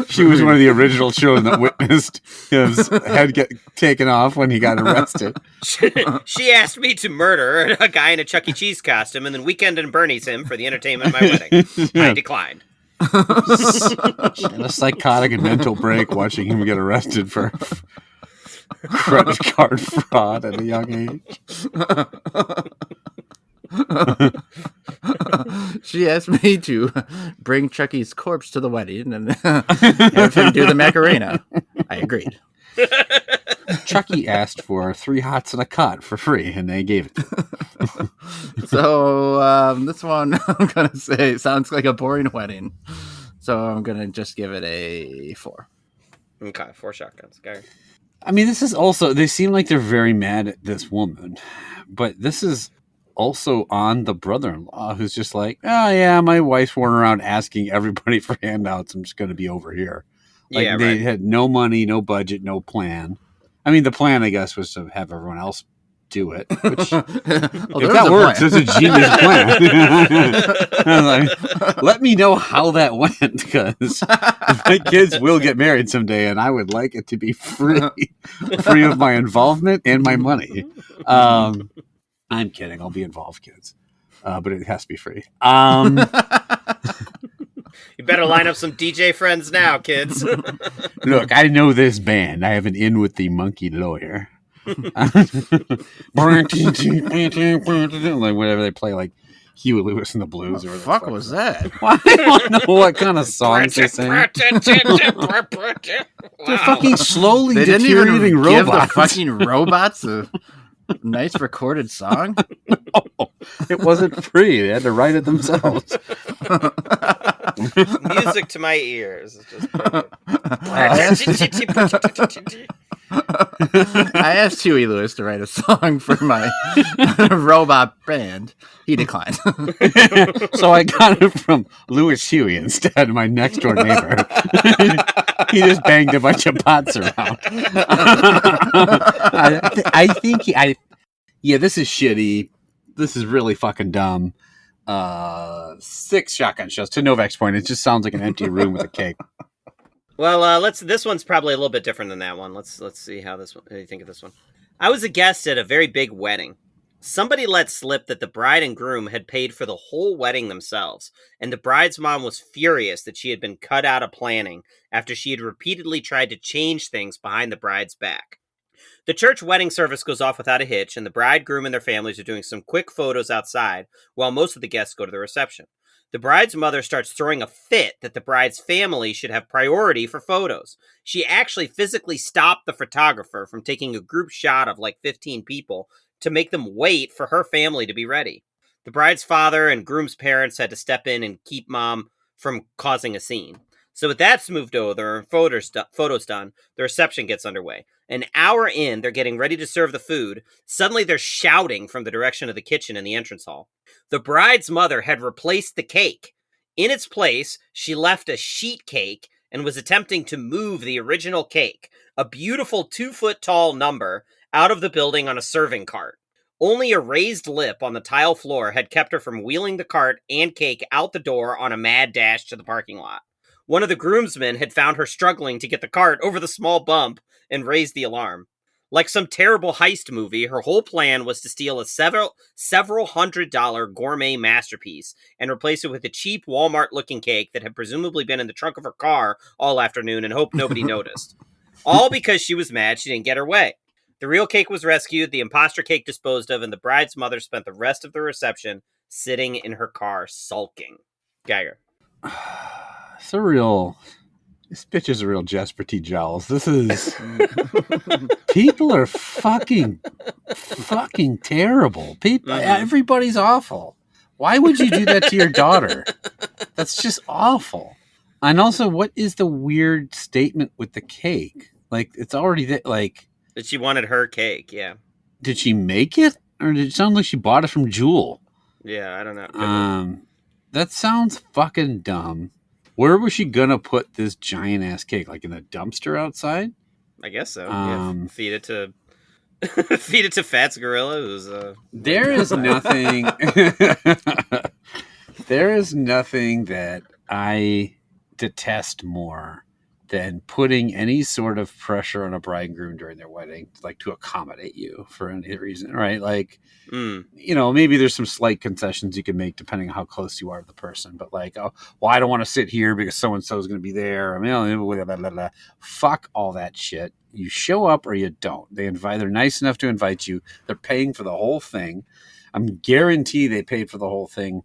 She was one of the original children that witnessed his head get taken off when he got arrested. She asked me to murder a guy in a Chuck E. Cheese costume and then Weekend and Bernie's him for the entertainment of my wedding. Yeah. I declined. She had a psychotic and mental break watching him get arrested for credit card fraud at a young age. She asked me to bring Chucky's corpse to the wedding and have him do the Macarena. I agreed. Chucky asked for 3 hots and a cot for free, and they gave it to him. So this one, I'm going to say, sounds like a boring wedding. So I'm going to just give it a 4. Okay, 4 shotguns. Okay. I mean, this is also, they seem like they're very mad at this woman, but this is also on the brother-in-law who's just like, oh yeah, my wife's running around asking everybody for handouts. I'm just going to be over here. Like Yeah, they right. had no money, no budget, no plan. I mean, the plan, I guess, was to have everyone else do it. Which, Well, if that works, it's a genius plan. Like, let me know how that went, because my kids will get married someday, and I would like it to be free of my involvement and my money. I'm kidding. I'll be involved, kids, but it has to be free. You better line up some DJ friends now, kids. Look, I know this band. I have an in with the monkey lawyer. Like whatever they play, like Huey Lewis and the Blues. What or the fuck was that? I don't know what kind of songs they sing. They're fucking slowly They didn't even deteriorating give the robots. fucking robots a nice recorded song. No, it wasn't free. They had to write it themselves. Music to my ears. It's just perfect. I asked Huey Lewis to write a song for my robot band. He declined. So I got it from Louis Huey instead, my next door neighbor. He just banged a bunch of pots around. I think this is shitty. This is really fucking dumb. 6 shotgun shells. To Novak's point, it just sounds like an empty room with a cake. Well, this one's probably a little bit different than that one. Let's see how do you think of this one. I was a guest at a very big wedding. Somebody let slip that the bride and groom had paid for the whole wedding themselves, and the bride's mom was furious that she had been cut out of planning after she had repeatedly tried to change things behind the bride's back. The church wedding service goes off without a hitch, and the bride, groom, and their families are doing some quick photos outside while most of the guests go to the reception. The bride's mother starts throwing a fit that the bride's family should have priority for photos. She actually physically stopped the photographer from taking a group shot of like 15 people to make them wait for her family to be ready. The bride's father and groom's parents had to step in and keep mom from causing a scene. So with that smoothed over and photos done, the reception gets underway. An hour in, they're getting ready to serve the food. Suddenly they're shouting from the direction of the kitchen in the entrance hall. The bride's mother had replaced the cake. In its place, she left a sheet cake and was attempting to move the original cake, a beautiful 2-foot-tall number, out of the building on a serving cart. Only a raised lip on the tile floor had kept her from wheeling the cart and cake out the door on a mad dash to the parking lot. One of the groomsmen had found her struggling to get the cart over the small bump and raised the alarm. Like some terrible heist movie, her whole plan was to steal a several $100 gourmet masterpiece and replace it with a cheap Walmart-looking cake that had presumably been in the trunk of her car all afternoon and hoped nobody noticed. All because she was mad she didn't get her way. The real cake was rescued, the imposter cake disposed of, and the bride's mother spent the rest of the reception sitting in her car sulking. Geiger. This bitch is a real Jasper T. Jowls. This is... People are fucking terrible. Everybody's awful. Why would you do that to your daughter? That's just awful. And also, what is the weird statement with the cake? Like, it's already that, like... That she wanted her cake, yeah. Did she make it? Or did it sound like she bought it from Jewel? Yeah, I don't know. That sounds fucking dumb. Where was she gonna put this giant ass cake? Like in a dumpster outside? I guess so. Feed it to Fats Gorilla. Who's there is nothing. There is nothing that I detest more than putting any sort of pressure on a bride and groom during their wedding, like to accommodate you for any reason, right? Like, maybe there's some slight concessions you can make depending on how close you are to the person, but like, oh, well, I don't want to sit here because so-and-so is going to be there. I mean, blah, blah, blah, blah. Fuck all that shit. You show up or you don't. They're nice enough to invite you. They're paying for the whole thing. I'm guaranteed they paid for the whole thing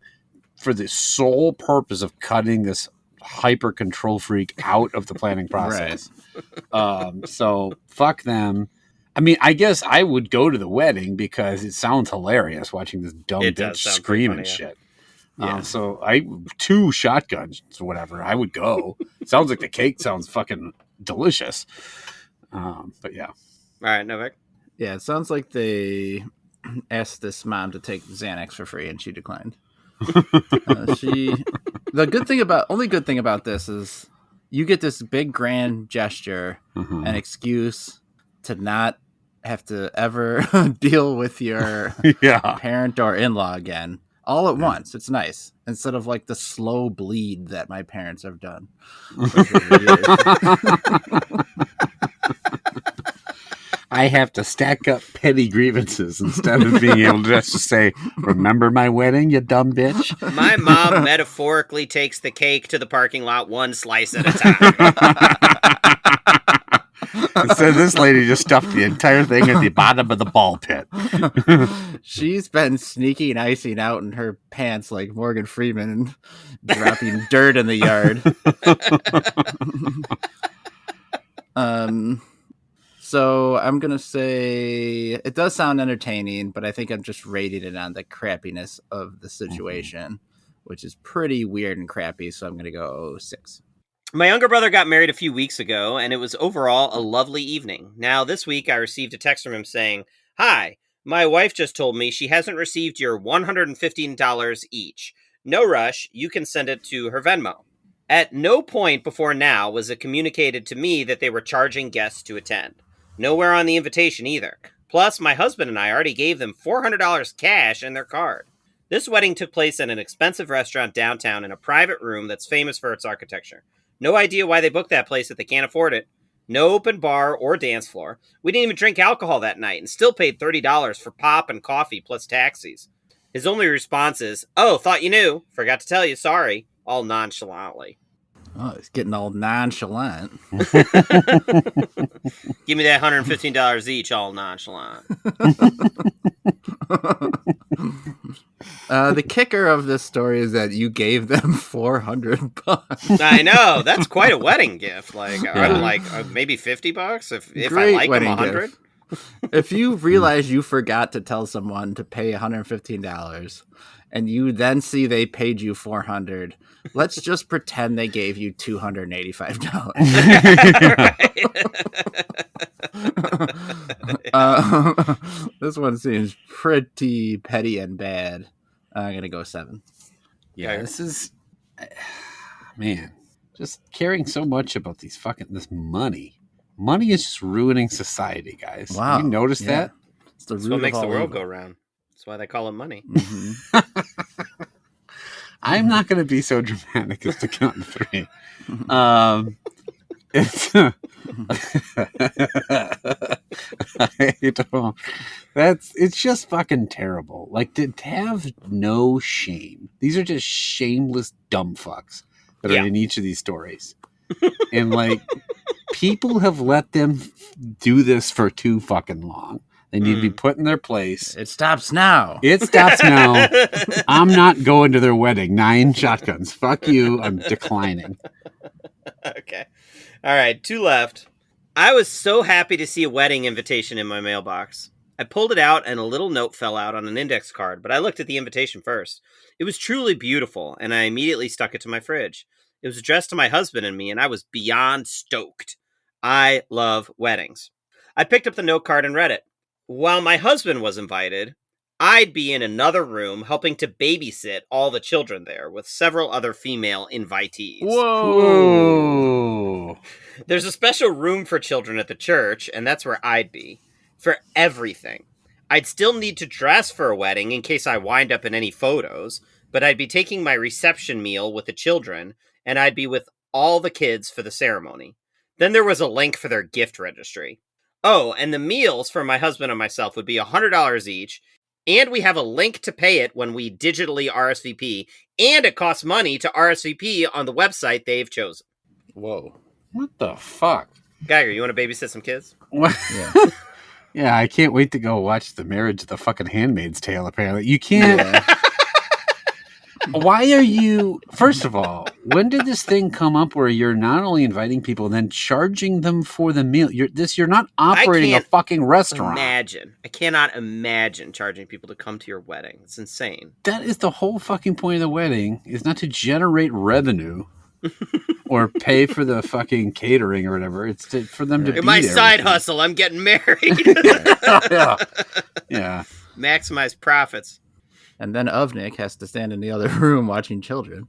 for the sole purpose of cutting this hyper control freak out of the planning process. So fuck them. I mean, I guess I would go to the wedding because it sounds hilarious watching this dumb bitch scream and shit. Yeah. So 2 shotguns or whatever, I would go. Sounds like the cake sounds fucking delicious. But yeah. All right, Novak. Yeah, it sounds like they asked this mom to take Xanax for free and she declined. The only good thing about this is you get this big grand gesture, an excuse to not have to ever deal with your parent or in-law again all at once. It's nice instead of like the slow bleed that my parents have done. I have to stack up petty grievances instead of being able to just say, remember my wedding, you dumb bitch? My mom metaphorically takes the cake to the parking lot 1 slice at a time. Instead, this lady just stuffed the entire thing at the bottom of the ball pit. She's been sneaking icing out in her pants like Morgan Freeman and dropping dirt in the yard. So I'm going to say it does sound entertaining, but I think I'm just rating it on the crappiness of the situation, which is pretty weird and crappy. So I'm going to go 6. My younger brother got married a few weeks ago, and it was overall a lovely evening. Now, this week, I received a text from him saying, "Hi, my wife just told me she hasn't received your $115 each. No rush, you can send it to her Venmo." At no point before now was it communicated to me that they were charging guests to attend. Nowhere on the invitation either. Plus, my husband and I already gave them $400 cash in their card. This wedding took place at an expensive restaurant downtown in a private room that's famous for its architecture. No idea why they booked that place if they can't afford it. No open bar or dance floor. We didn't even drink alcohol that night and still paid $30 for pop and coffee plus taxis. His only response is, "Oh, thought you knew. Forgot to tell you. Sorry," all nonchalantly. Oh, he's getting all nonchalant. Give me that $115 each, all nonchalant. The kicker of this story is that you gave them $400. I know, that's quite a wedding gift. Like, I'm like maybe $50 if I like them 100. If you realize you forgot to tell someone to pay $115, and you then see they paid you $400, let's just pretend they gave you $285. This one seems pretty petty and bad. I'm gonna go 7. Yeah, this is, man, just caring so much about this money. Money is just ruining society, guys. Wow, have you noticed that? It's what makes the world go round. That's why they call it money. Mm-hmm. I'm not going to be so dramatic as to count to 3. It's just fucking terrible. Like, to have no shame. These are just shameless dumb fucks that are in each of these stories. And like, people have let them do this for too fucking long. They need to be put in their place. It stops now. It stops now. I'm not going to their wedding. 9 shotguns. Fuck you. I'm declining. Okay. All right. 2 left. I was so happy to see a wedding invitation in my mailbox. I pulled it out and a little note fell out on an index card, but I looked at the invitation first. It was truly beautiful, and I immediately stuck it to my fridge. It was addressed to my husband and me, and I was beyond stoked. I love weddings. I picked up the note card and read it. While my husband was invited, I'd be in another room helping to babysit all the children there with several other female invitees. Whoa! There's a special room for children at the church, and that's where I'd be. For everything. I'd still need to dress for a wedding in case I wind up in any photos, but I'd be taking my reception meal with the children, and I'd be with all the kids for the ceremony. Then there was a link for their gift registry. Oh, and the meals for my husband and myself would be $100 each, and we have a link to pay it when we digitally RSVP, and it costs money to RSVP on the website they've chosen. Whoa. What the fuck? Geiger, you want to babysit some kids? What? Yeah. Yeah, I can't wait to go watch The Marriage of the fucking Handmaid's Tale, apparently. You can't... Why are you? First of all, when did this thing come up where you're not only inviting people and then charging them for the meal? You're not operating a fucking restaurant. I cannot imagine charging people to come to your wedding. It's insane. That is the whole fucking point of the wedding, is not to generate revenue or pay for the fucking catering or whatever. It's for them to be my there. Side hustle. I'm getting married. Yeah. Maximize profits. And then Ovnik has to stand in the other room watching children.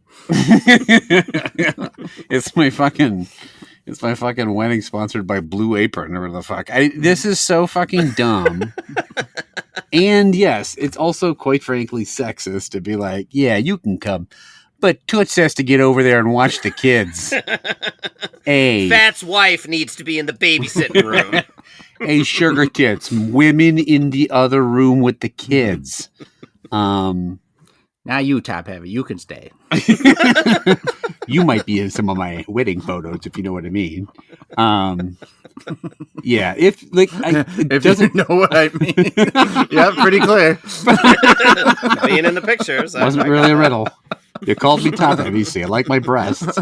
It's my fucking wedding sponsored by Blue Apron or whatever the fuck. This is so fucking dumb. And yes, it's also quite frankly sexist to be like, yeah, you can come, but Toots has to get over there and watch the kids. Hey, Fat's wife needs to be in the babysitting room. Hey, sugar tits, women in the other room with the kids. Now you, Top Heavy, you can stay. You might be in some of my wedding photos, if you know what I mean. Yeah, if doesn't know what I mean. Yeah, pretty clear. Being in the pictures wasn't really a riddle. You called me top heavy, so you like my breasts.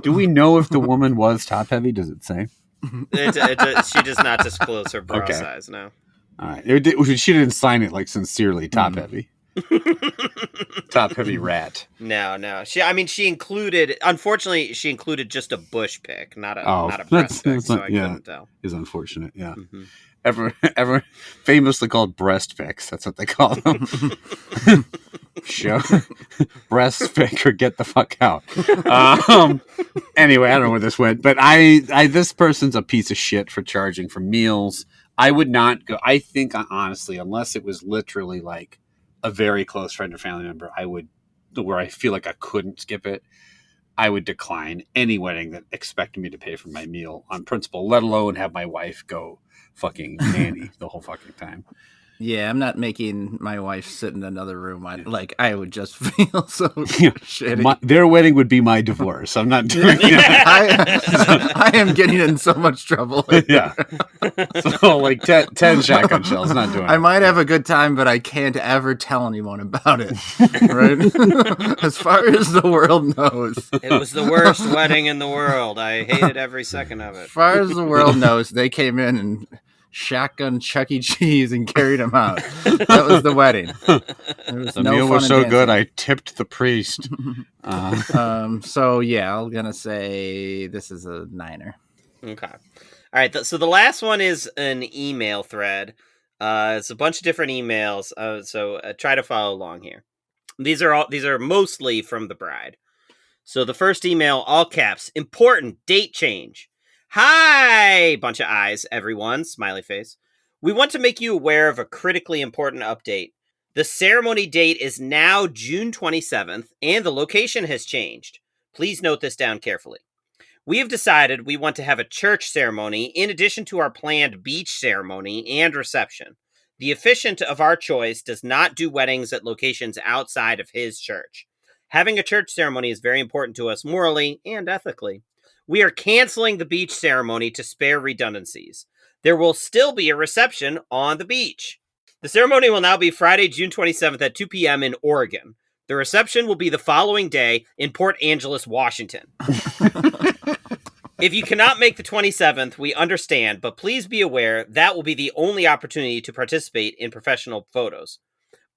Do we know if the woman was top heavy? Does it say? She does not disclose her bra size. No. All right. She didn't sign it like sincerely top heavy. Top heavy rat. No. She included. Unfortunately, she included just a bush pic, not a breast pic. So I couldn't tell. Is unfortunate. Yeah. Mm-hmm. Ever famously called breast pics. That's what they call them. Show breast pic or get the fuck out. Anyway, I don't know where this went, but this person's a piece of shit for charging for meals. I would not go. I think honestly, unless it was literally like a very close friend or family member, where I feel like I couldn't skip it, I would decline any wedding that expected me to pay for my meal on principle, let alone have my wife go fucking nanny the whole fucking time. Yeah, I'm not making my wife sit in another room. I would just feel so shitty. Their wedding would be my divorce. I'm not doing that. I am getting in so much trouble. Yeah. So like 10 shotgun shells, not doing it. I might have a good time, but I can't ever tell anyone about it. Right? As far as the world knows. It was the worst wedding in the world. I hated every second of it. As far as the world knows, they came in and shotgun Chuck E. Cheese and carried him out. That was the wedding. The meal was so good, I tipped the priest. So yeah, I'm gonna say this is a 9er. Okay. All right. So the last one is an email thread. It's a bunch of different emails. So try to follow along here. These are mostly from the bride. So the first email, all caps, important date change. Hi, bunch of eyes, everyone, smiley face. We want to make you aware of a critically important update. The ceremony date is now June 27th, and the location has changed. Please note this down carefully. We have decided we want to have a church ceremony in addition to our planned beach ceremony and reception. The officiant of our choice does not do weddings at locations outside of his church. Having a church ceremony is very important to us morally and ethically. We are canceling the beach ceremony to spare redundancies. There will still be a reception on the beach. The ceremony will now be Friday, June 27th at 2 p.m. in Oregon. The reception will be the following day in Port Angeles, Washington. If you cannot make the 27th, we understand, but please be aware that will be the only opportunity to participate in professional photos.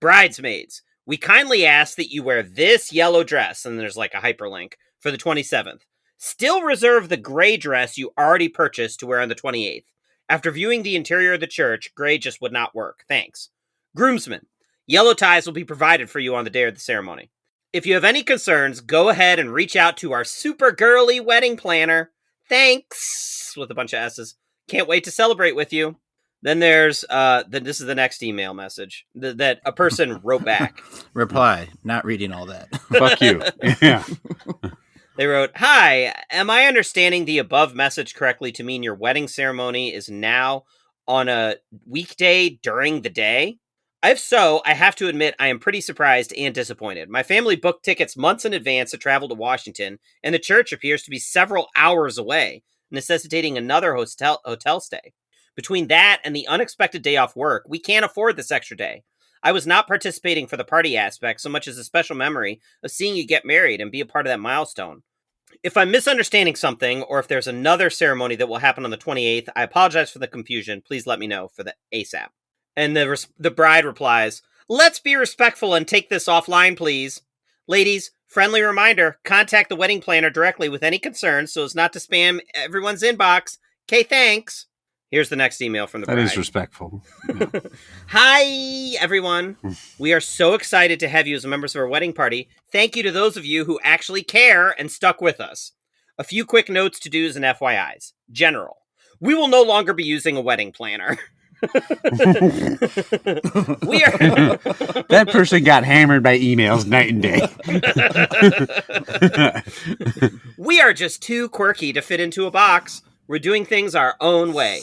Bridesmaids, we kindly ask that you wear this yellow dress, and there's like a hyperlink, for the 27th. Still reserve the gray dress you already purchased to wear on the 28th. After viewing the interior of the church, gray just would not work. Thanks. Groomsmen, yellow ties will be provided for you on the day of the ceremony. If you have any concerns, go ahead and reach out to our super girly wedding planner. Thanks, with a bunch of S's. Can't wait to celebrate with you. Then there's, this is the next email message that a person wrote back. Reply, not reading all that. Fuck you. Yeah. They wrote, hi, am I understanding the above message correctly to mean your wedding ceremony is now on a weekday during the day? If so, I have to admit I am pretty surprised and disappointed. My family booked tickets months in advance to travel to Washington, and the church appears to be several hours away, necessitating another hotel stay. Between that and the unexpected day off work, we can't afford this extra day. I was not participating for the party aspect so much as a special memory of seeing you get married and be a part of that milestone. If I'm misunderstanding something, or if there's another ceremony that will happen on the 28th, I apologize for the confusion. Please let me know for the ASAP. And the bride replies, let's be respectful and take this offline, please. Ladies, friendly reminder, contact the wedding planner directly with any concerns so as not to spam everyone's inbox. Okay, thanks. Here's the next email from the bride. That is respectful. Yeah. Hi, everyone. We are so excited to have you as members of our wedding party. Thank you to those of you who actually care and stuck with us. A few quick notes, to-dos, and FYIs. General. We will no longer be using a wedding planner. That person got hammered by emails night and day. We are just too quirky to fit into a box. We're doing things our own way.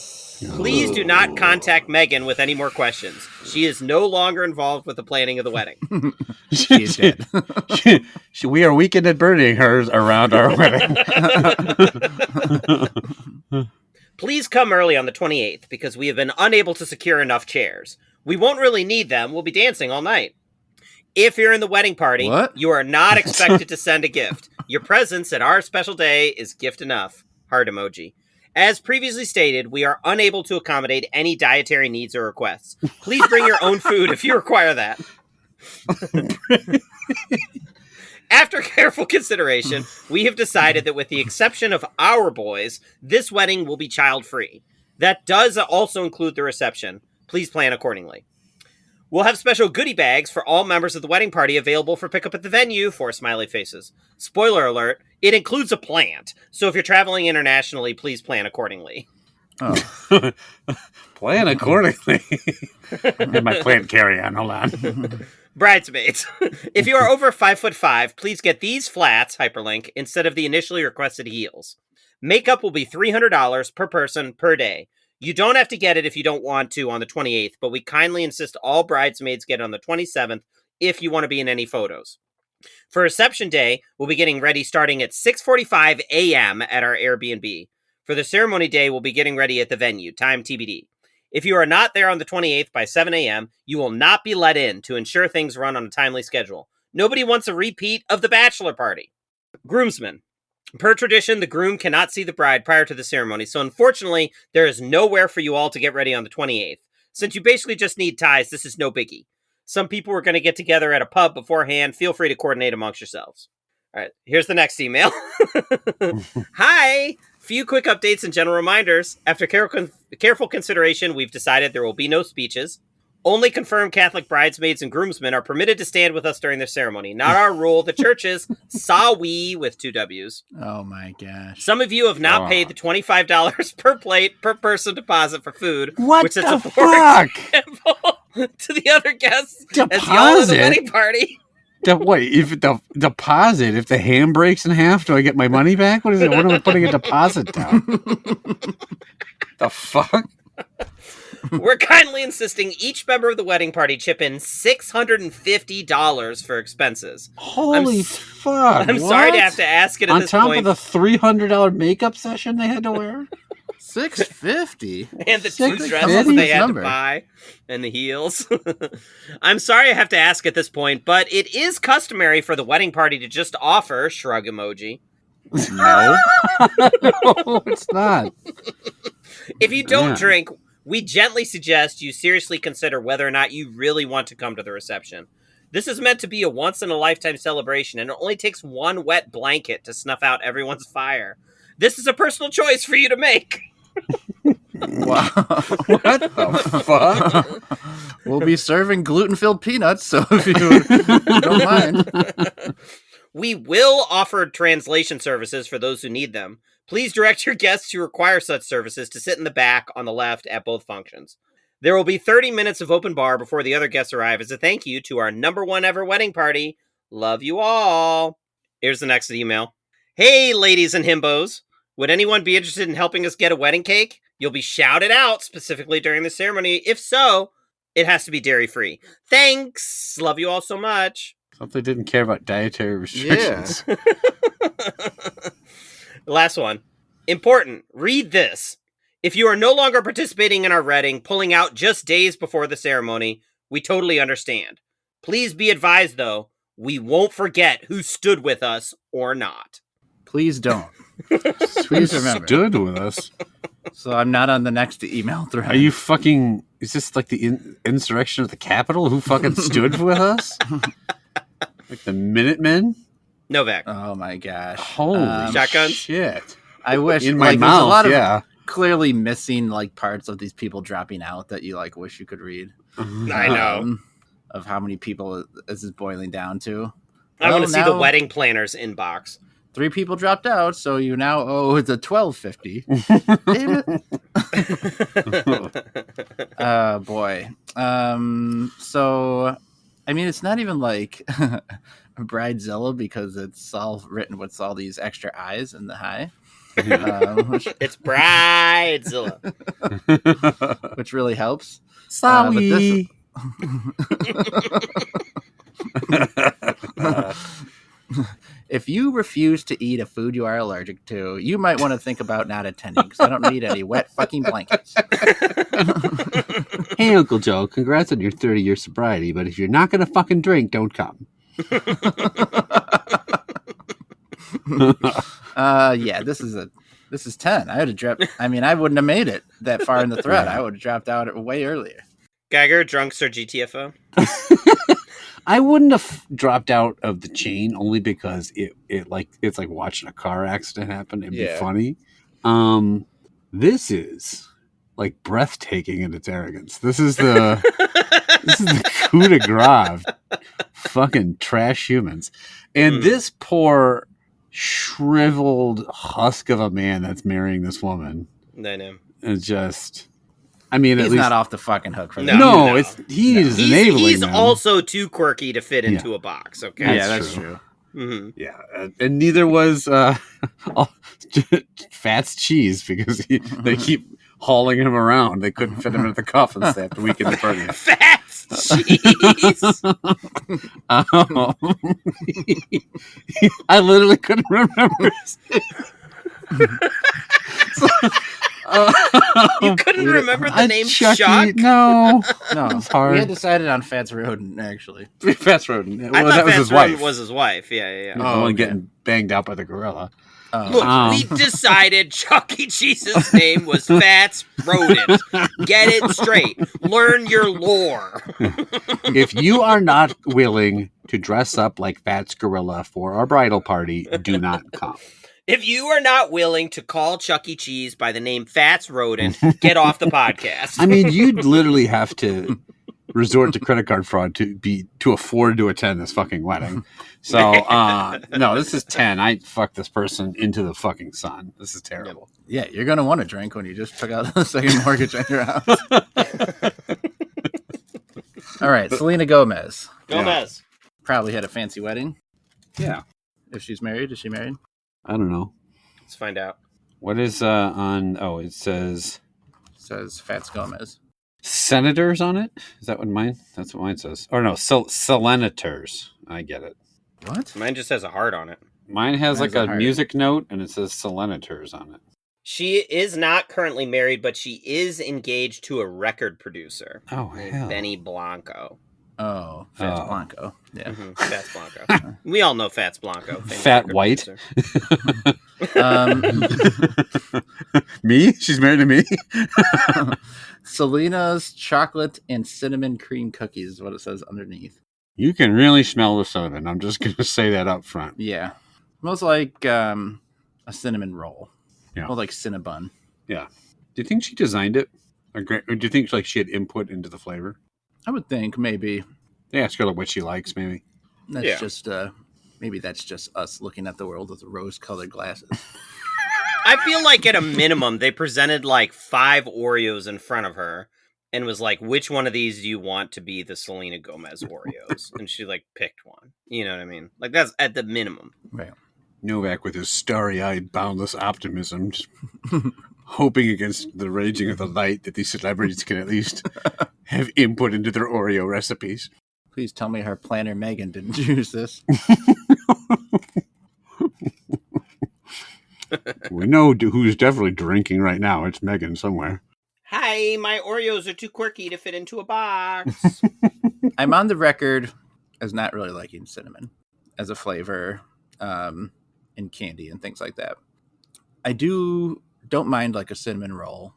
Please do not contact Megan with any more questions. She is no longer involved with the planning of the wedding. She is dead. We are weekend at burning hers around our wedding. Please come early on the 28th because we have been unable to secure enough chairs. We won't really need them. We'll be dancing all night. If you're in the wedding party, you are not expected to send a gift. Your presence at our special day is gift enough. Heart emoji. As previously stated, we are unable to accommodate any dietary needs or requests. Please bring your own food if you require that. After careful consideration, we have decided that with the exception of our boys, this wedding will be child-free. That does also include the reception. Please plan accordingly. We'll have special goodie bags for all members of the wedding party available for pickup at the venue, 4 smiley faces. Spoiler alert, it includes a plant. So if you're traveling internationally, please plan accordingly. Oh. Plan accordingly. Get my plant carry-on, hold on. Bridesmaids. If you are over 5'5", please get these flats, hyperlink, instead of the initially requested heels. Makeup will be $300 per person per day. You don't have to get it if you don't want to on the 28th, but we kindly insist all bridesmaids get it on the 27th if you want to be in any photos. For reception day, we'll be getting ready starting at 6:45 a.m. at our Airbnb. For the ceremony day, we'll be getting ready at the venue, time TBD. If you are not there on the 28th by 7 a.m., you will not be let in to ensure things run on a timely schedule. Nobody wants a repeat of the bachelor party. Groomsmen. Per tradition, the groom cannot see the bride prior to the ceremony, so unfortunately, there is nowhere for you all to get ready on the 28th. Since you basically just need ties, this is no biggie. Some people are going to get together at a pub beforehand. Feel free to coordinate amongst yourselves. All right, here's the next email. Hi! Few quick updates and general reminders. After careful consideration, we've decided there will be no speeches. Only confirmed Catholic bridesmaids and groomsmen are permitted to stand with us during the ceremony. Not our rule. The church's saw-we with 2 W's. Oh my gosh. Some of you have not paid the $25 per plate per person deposit for food. What which the is a fuck? to the other guests Deposit? as y'all at the wedding party. Wait, if the deposit, if the ham breaks in half, do I get my money back? What is it? What am I putting a deposit down? The fuck? We're kindly insisting each member of the wedding party chip in $650 for expenses. Holy fuck. I'm sorry to have to ask it at this point. On top of the $300 makeup session they had to wear? $650? And the 2 dresses they had to buy. And the heels. I'm sorry I have to ask at this point, but it is customary for the wedding party to just offer shrug emoji. No. No, it's not. If you don't drink, we gently suggest you seriously consider whether or not you really want to come to the reception. This is meant to be a once-in-a-lifetime celebration, and it only takes one wet blanket to snuff out everyone's fire. This is a personal choice for you to make. Wow. What the fuck? We'll be serving gluten-filled peanuts, so if you don't mind. We will offer translation services for those who need them. Please direct your guests who require such services to sit in the back on the left at both functions. There will be 30 minutes of open bar before the other guests arrive as a thank you to our #1 ever wedding party. Love you all. Here's the next email. Hey, ladies and himbos. Would anyone be interested in helping us get a wedding cake? You'll be shouted out specifically during the ceremony. If so, it has to be dairy-free. Thanks. Love you all so much. Thought they didn't care about dietary restrictions. Yeah. Last one. Important. Read this. If you are no longer participating in our wedding, pulling out just days before the ceremony, We totally understand. Please be advised, though, we won't forget who stood with us or not. Please don't. Please remember. Stood with us. So I'm not on the next email thread. Are you fucking... Is this like the insurrection of the Capitol? Who fucking stood with us? Like the Minutemen? Novak. Oh my gosh. Holy shotguns? shit. I wish in my mouth, there's a lot of clearly missing like parts of these people dropping out that you like wish you could read. I know. Of how many people this is boiling down to. I want to see the wedding planners inbox. 3 people dropped out, so you now owe the $12.50. Oh boy. So I mean, it's not even like Bridezilla because it's all written with all these extra I's in the high. It's Bridezilla. Which really helps. Sorry. If you refuse to eat a food you are allergic to, you might want to think about not attending because I don't need any wet fucking blankets. Hey, Uncle Joe, congrats on your 30-year sobriety, but if you're not going to fucking drink, don't come. Yeah, this is 10. I would have dropped. I mean, I wouldn't have made it that far in the thread. I would have dropped out way earlier. Geiger, drunks, or GTFO? I wouldn't have dropped out of the chain only because it's like watching a car accident happen. It'd be funny. This is like breathtaking in its arrogance. This is the coup de grace. Fucking trash humans. And this poor shriveled husk of a man that's marrying this woman. I know. It's just... I mean, he's at least not off the fucking hook for that. No. He's enabling He's them. also too quirky to fit into a box. Okay, that's true. Mm-hmm. Yeah, and neither was Fats Cheese because they keep hauling him around. They couldn't fit him into the coffin so they have to weaken the party. Fats Cheese. I literally couldn't remember. You couldn't remember the name Chucky, Chuck? No, it's hard. We had decided on Fats Rodent, actually. Fats Rodent. I Well, thought that was Fats his Rodent wife. was his wife. Yeah. The one getting banged out by the gorilla. Look, we decided Chuck E. Cheese's name was Fats Rodent. Get it straight. Learn your lore. If you are not willing to dress up like Fats Gorilla for our bridal party, do not come. If you are not willing to call Chuck E. Cheese by the name Fats Rodent, get off the podcast. I mean, you'd literally have to resort to credit card fraud to afford to attend this fucking wedding. So, no, this is 10. I fucked this person into the fucking sun. This is terrible. Yeah, you're going to want to drink when you just took out the second mortgage on your house. All right, Selena Gomez. Gomez. Probably had a fancy wedding. Yeah. If she's married, is she married? I don't know. Let's find out. What is on... Oh, it says Fats Gomez. Senators on it? Is that what mine... That's what mine says. Or no, Selenators. I get it. What? Mine just has a heart on it. Mine has like a music note, and it says Selenators on it. She is not currently married, but she is engaged to a record producer. Oh, hell. Benny Blanco. Oh, Fats Blanco. Yeah. Mm-hmm. Fats Blanco. We all know Fats Blanco. Fat white. Me? She's married to me? Selena's chocolate and cinnamon cream cookies is what it says underneath. You can really smell the cinnamon. I'm just going to say that up front. Yeah. Smells like a cinnamon roll. Yeah. Or like Cinnabon. Yeah. Do you think she designed it? Or do you think like she had input into the flavor? I would think maybe. They ask her like what she likes, maybe. That's just maybe that's just us looking at the world with rose-colored glasses. I feel like at a minimum they presented like 5 Oreos in front of her and was like, which one of these do you want to be the Selena Gomez Oreos? And she like picked one. You know what I mean? Like that's at the minimum. Right. Novak with his starry-eyed, boundless optimism, just hoping against the raging of the light that these celebrities can at least have input into their Oreo recipes. Please tell me her planner Megan didn't choose this. We know who's definitely drinking right now. It's Megan somewhere. Hi, my Oreos are too quirky to fit into a box. I'm on the record as not really liking cinnamon as a flavor in candy and things like that. I don't mind like a cinnamon roll,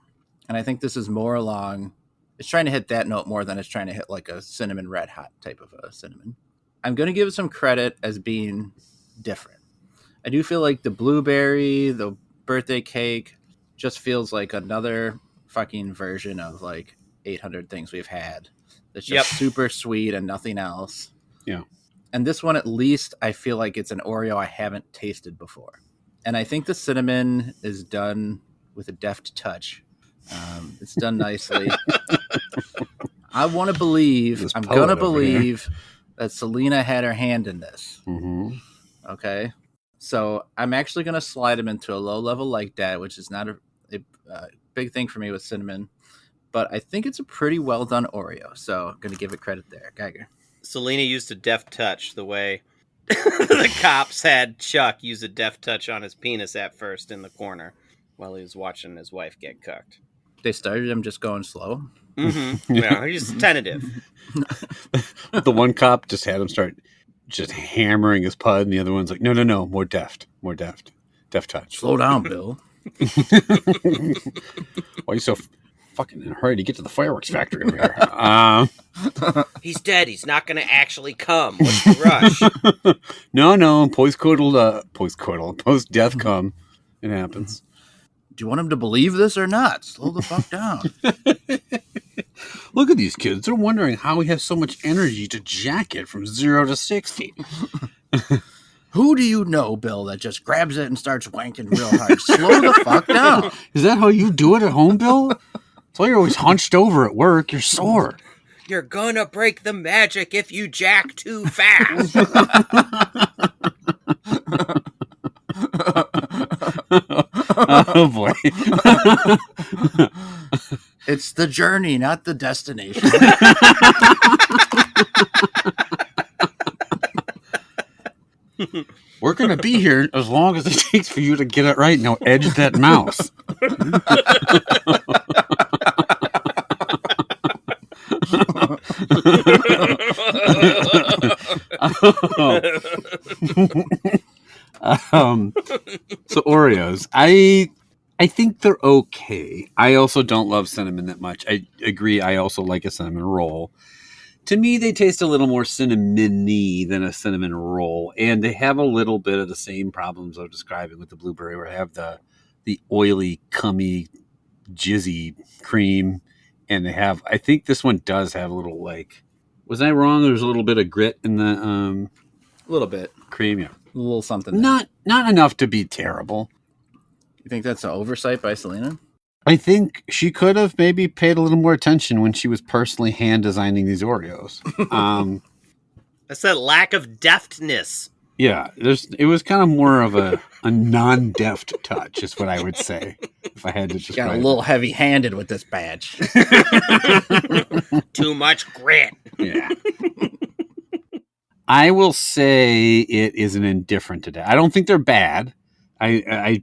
and I think this is more along. It's trying to hit that note more than it's trying to hit like a cinnamon red hot type of a cinnamon. I'm going to give it some credit as being different. I do feel like the blueberry, the birthday cake, just feels like another fucking version of like 800 things we've had. That's just super sweet and nothing else. Yeah. And this one, at least, I feel like it's an Oreo I haven't tasted before. And I think the cinnamon is done with a deft touch. It's done nicely. I'm going to believe that Selena had her hand in this. Mm-hmm. Okay. So I'm actually going to slide him into a low level like that, which is not a big thing for me with cinnamon. But I think it's a pretty well done Oreo. So I'm going to give it credit there. Geiger. Selena used a deft touch the way the cops had Chuck use a deft touch on his penis at first in the corner while he was watching his wife get cucked. They started him just going slow. Mm-hmm. Yeah, he's tentative. The one cop just had him start just hammering his pud, and the other one's like, no, more deft touch. Slow down, Bill. Why are you so fucking in a hurry to get to the fireworks factory over here? He's dead. He's not going to actually come. What's the rush? No, post death come. It happens. Do you want him to believe this or not? Slow the fuck down. Look at these kids. They're wondering how he has so much energy to jack it from 0 to 60. Who do you know, Bill, that just grabs it and starts wanking real hard? Slow the fuck down. Is that how you do it at home, Bill? That's why you're always hunched over at work. You're sore. You're gonna break the magic if you jack too fast. Oh, boy. It's the journey, not the destination. We're going to be here as long as it takes for you to get it right. Now edge that mouse. So Oreos, I think they're okay. I also don't love cinnamon that much. I agree. I also like a cinnamon roll. To me, they taste a little more cinnamony than a cinnamon roll, and they have a little bit of the same problems I was describing with the blueberry, where I have the oily, cummy, jizzy cream, and they have. I think this one does have a little like. Was I wrong? There's a little bit of grit in the a little bit cream. Yeah, a little something. Not enough to be terrible. You think that's an oversight by Selena? I think she could have maybe paid a little more attention when she was personally hand designing these Oreos. That's that lack of deftness. Yeah, it was kind of more of a non-deft touch, is what I would say, if I had to describe. Got a little heavy-handed with this badge. Too much grit. Yeah. I will say it is an indifferent today. I don't think they're bad. I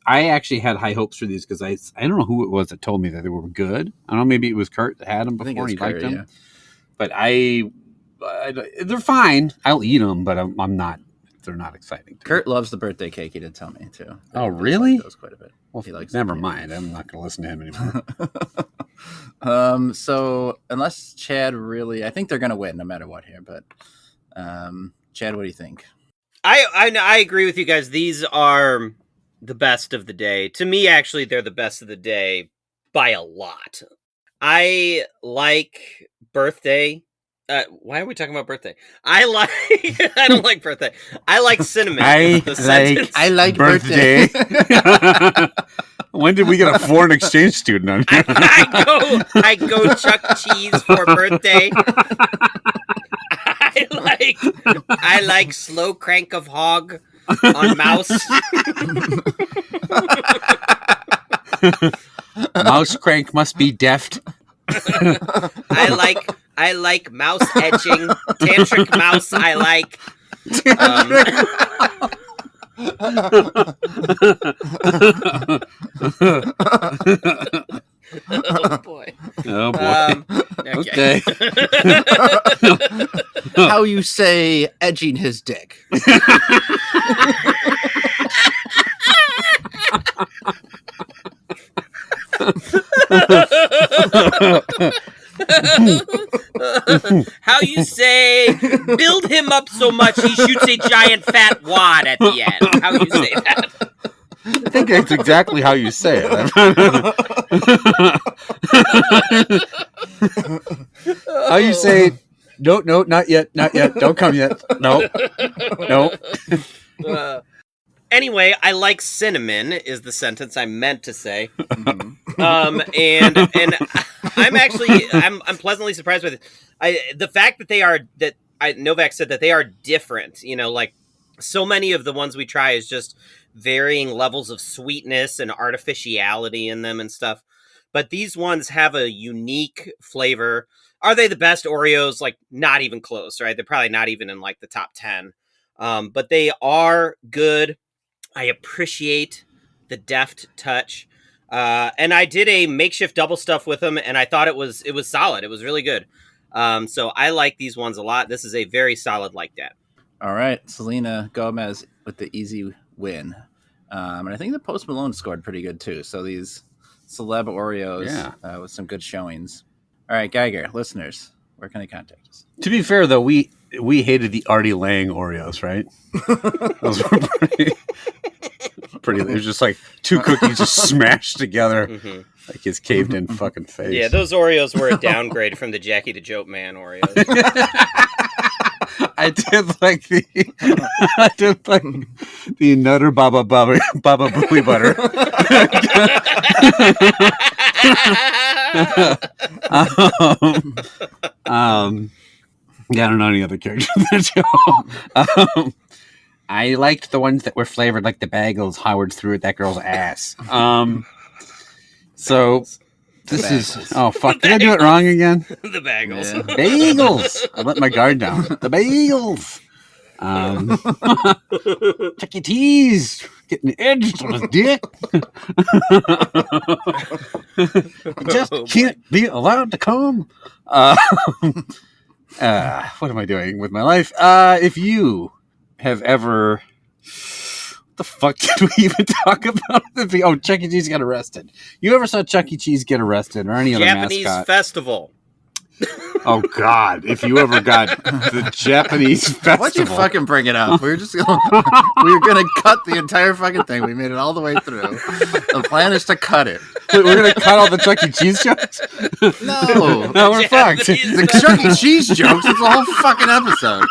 actually had high hopes for these because I don't know who it was that told me that they were good. I don't know, maybe it was Kurt that had them before. He liked them. Yeah. But they're fine. I'll eat them, but I'm not. They're not exciting. Kurt loves the birthday cake. He did tell me too. Oh, really? Those quite a bit. Well, he likes. Never mind. I'm not going to listen to him anymore. So unless Chad really, I think they're going to win no matter what here. But Chad, what do you think? I agree with you guys. These are the best of the day. To me, actually, they're the best of the day by a lot. I like birthday. Why are we talking about birthday? I don't like birthday. I like cinnamon. I like birthday. When did we get a foreign exchange student on here? I go Chuck Cheese for birthday. I like slow crank of hog on mouse. Mouse crank must be deft. I like mouse etching. Tantric mouse I like. Oh boy. Oh boy. Okay. How you say edging his dick? How you say build him up so much he shoots a giant fat wad at the end? How you say that? I think that's exactly how you say it. How you say, no, not yet, don't come yet. No. Anyway, I like cinnamon is the sentence I meant to say. Mm-hmm. And I'm pleasantly surprised with it. The fact that Novak said that they are different. You know, like so many of the ones we try is just varying levels of sweetness and artificiality in them and stuff. But these ones have a unique flavor. Are they the best Oreos? Like, not even close, right? They're probably not even in like the top 10. But they are good. I appreciate the deft touch. And I did a makeshift double stuff with them, and I thought it was solid. It was really good. So I like these ones a lot. This is a very solid like that. All right, Selena Gomez with the easy win. And I think the Post Malone scored pretty good too. So these celeb Oreos with some good showings. All right, Geiger, listeners, where can they contact us? To be fair, though, we hated the Artie Lang Oreos, right? Those were pretty. It was just like two cookies just smashed together, like his caved in fucking face. Yeah, those Oreos were a downgrade from the Jackie the Joke Man Oreos. I did like the Nutter Baba Booey Butter. Yeah, I don't know any other characters in that show. I liked the ones that were flavored like the bagels Howard threw at that girl's ass. So this is... Oh, fuck. Did I do it wrong again? The bagels. Yeah. Bagels! I let my guard down. The bagels! Chuck E. Cheese! Getting edged on his dick. I just can't be allowed to come. What am I doing with my life? If you have ever... What the fuck did we even talk about? Oh, Chuck E. Cheese got arrested. You ever saw Chuck E. Cheese get arrested or any other Japanese mascot? festival. Oh, God. If you ever got the Japanese festival. Why'd you fucking bring it up? We were just going we were going to cut the entire fucking thing. We made it all the way through. The plan is to cut it. Wait, we're going to cut all the Chuck E. Cheese jokes? No. No, we're fucked. The Chuck E. Cheese jokes, it's a whole fucking episode.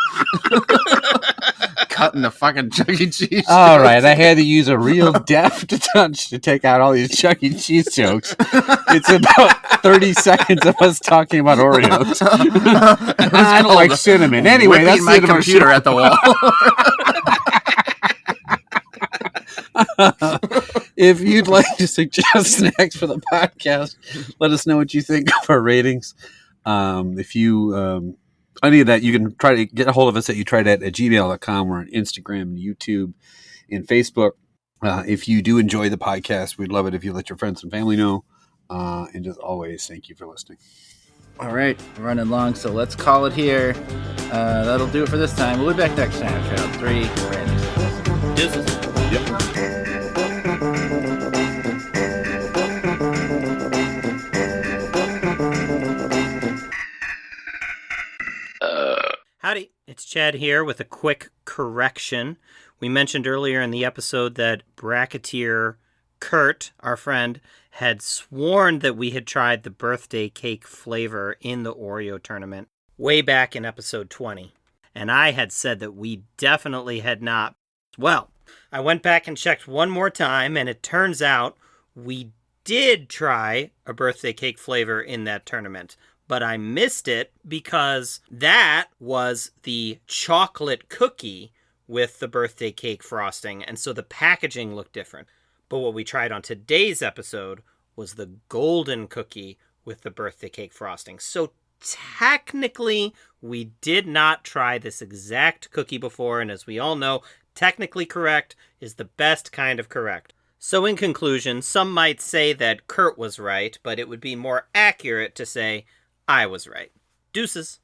Cutting the fucking Chuck E. Cheese All jokes. right, I had to use a real deft touch to take out all these Chuck E. Cheese jokes. It's about 30 seconds of us talking about Oreos. I don't like cinnamon. Anyway, Whipping that's my the end of our computer show. at the wall. If you'd like to suggest snacks for the podcast, let us know what you think of our ratings. If you any of that, you can try to get a hold of us at youtrydat@gmail.com. We're on Instagram, YouTube, and Facebook. If you do enjoy the podcast, we'd love it if you let your friends and family know. And as always, thank you for listening. All right, we're running long, so let's call it here. That'll do it for this time. We'll be back next time. Trail 3. Deuces. Yep. Howdy, it's Chad here with a quick correction. We mentioned earlier in the episode that bracketeer Kurt, our friend, had sworn that we had tried the birthday cake flavor in the Oreo tournament way back in episode 20. And I had said that we definitely had not. Well, I went back and checked one more time, and it turns out we did try a birthday cake flavor in that tournament. But I missed it because that was the chocolate cookie with the birthday cake frosting, and so the packaging looked different. But what we tried on today's episode was the golden cookie with the birthday cake frosting. So technically, we did not try this exact cookie before, and as we all know, technically correct is the best kind of correct. So, in conclusion, some might say that Kurt was right, but it would be more accurate to say I was right. Deuces.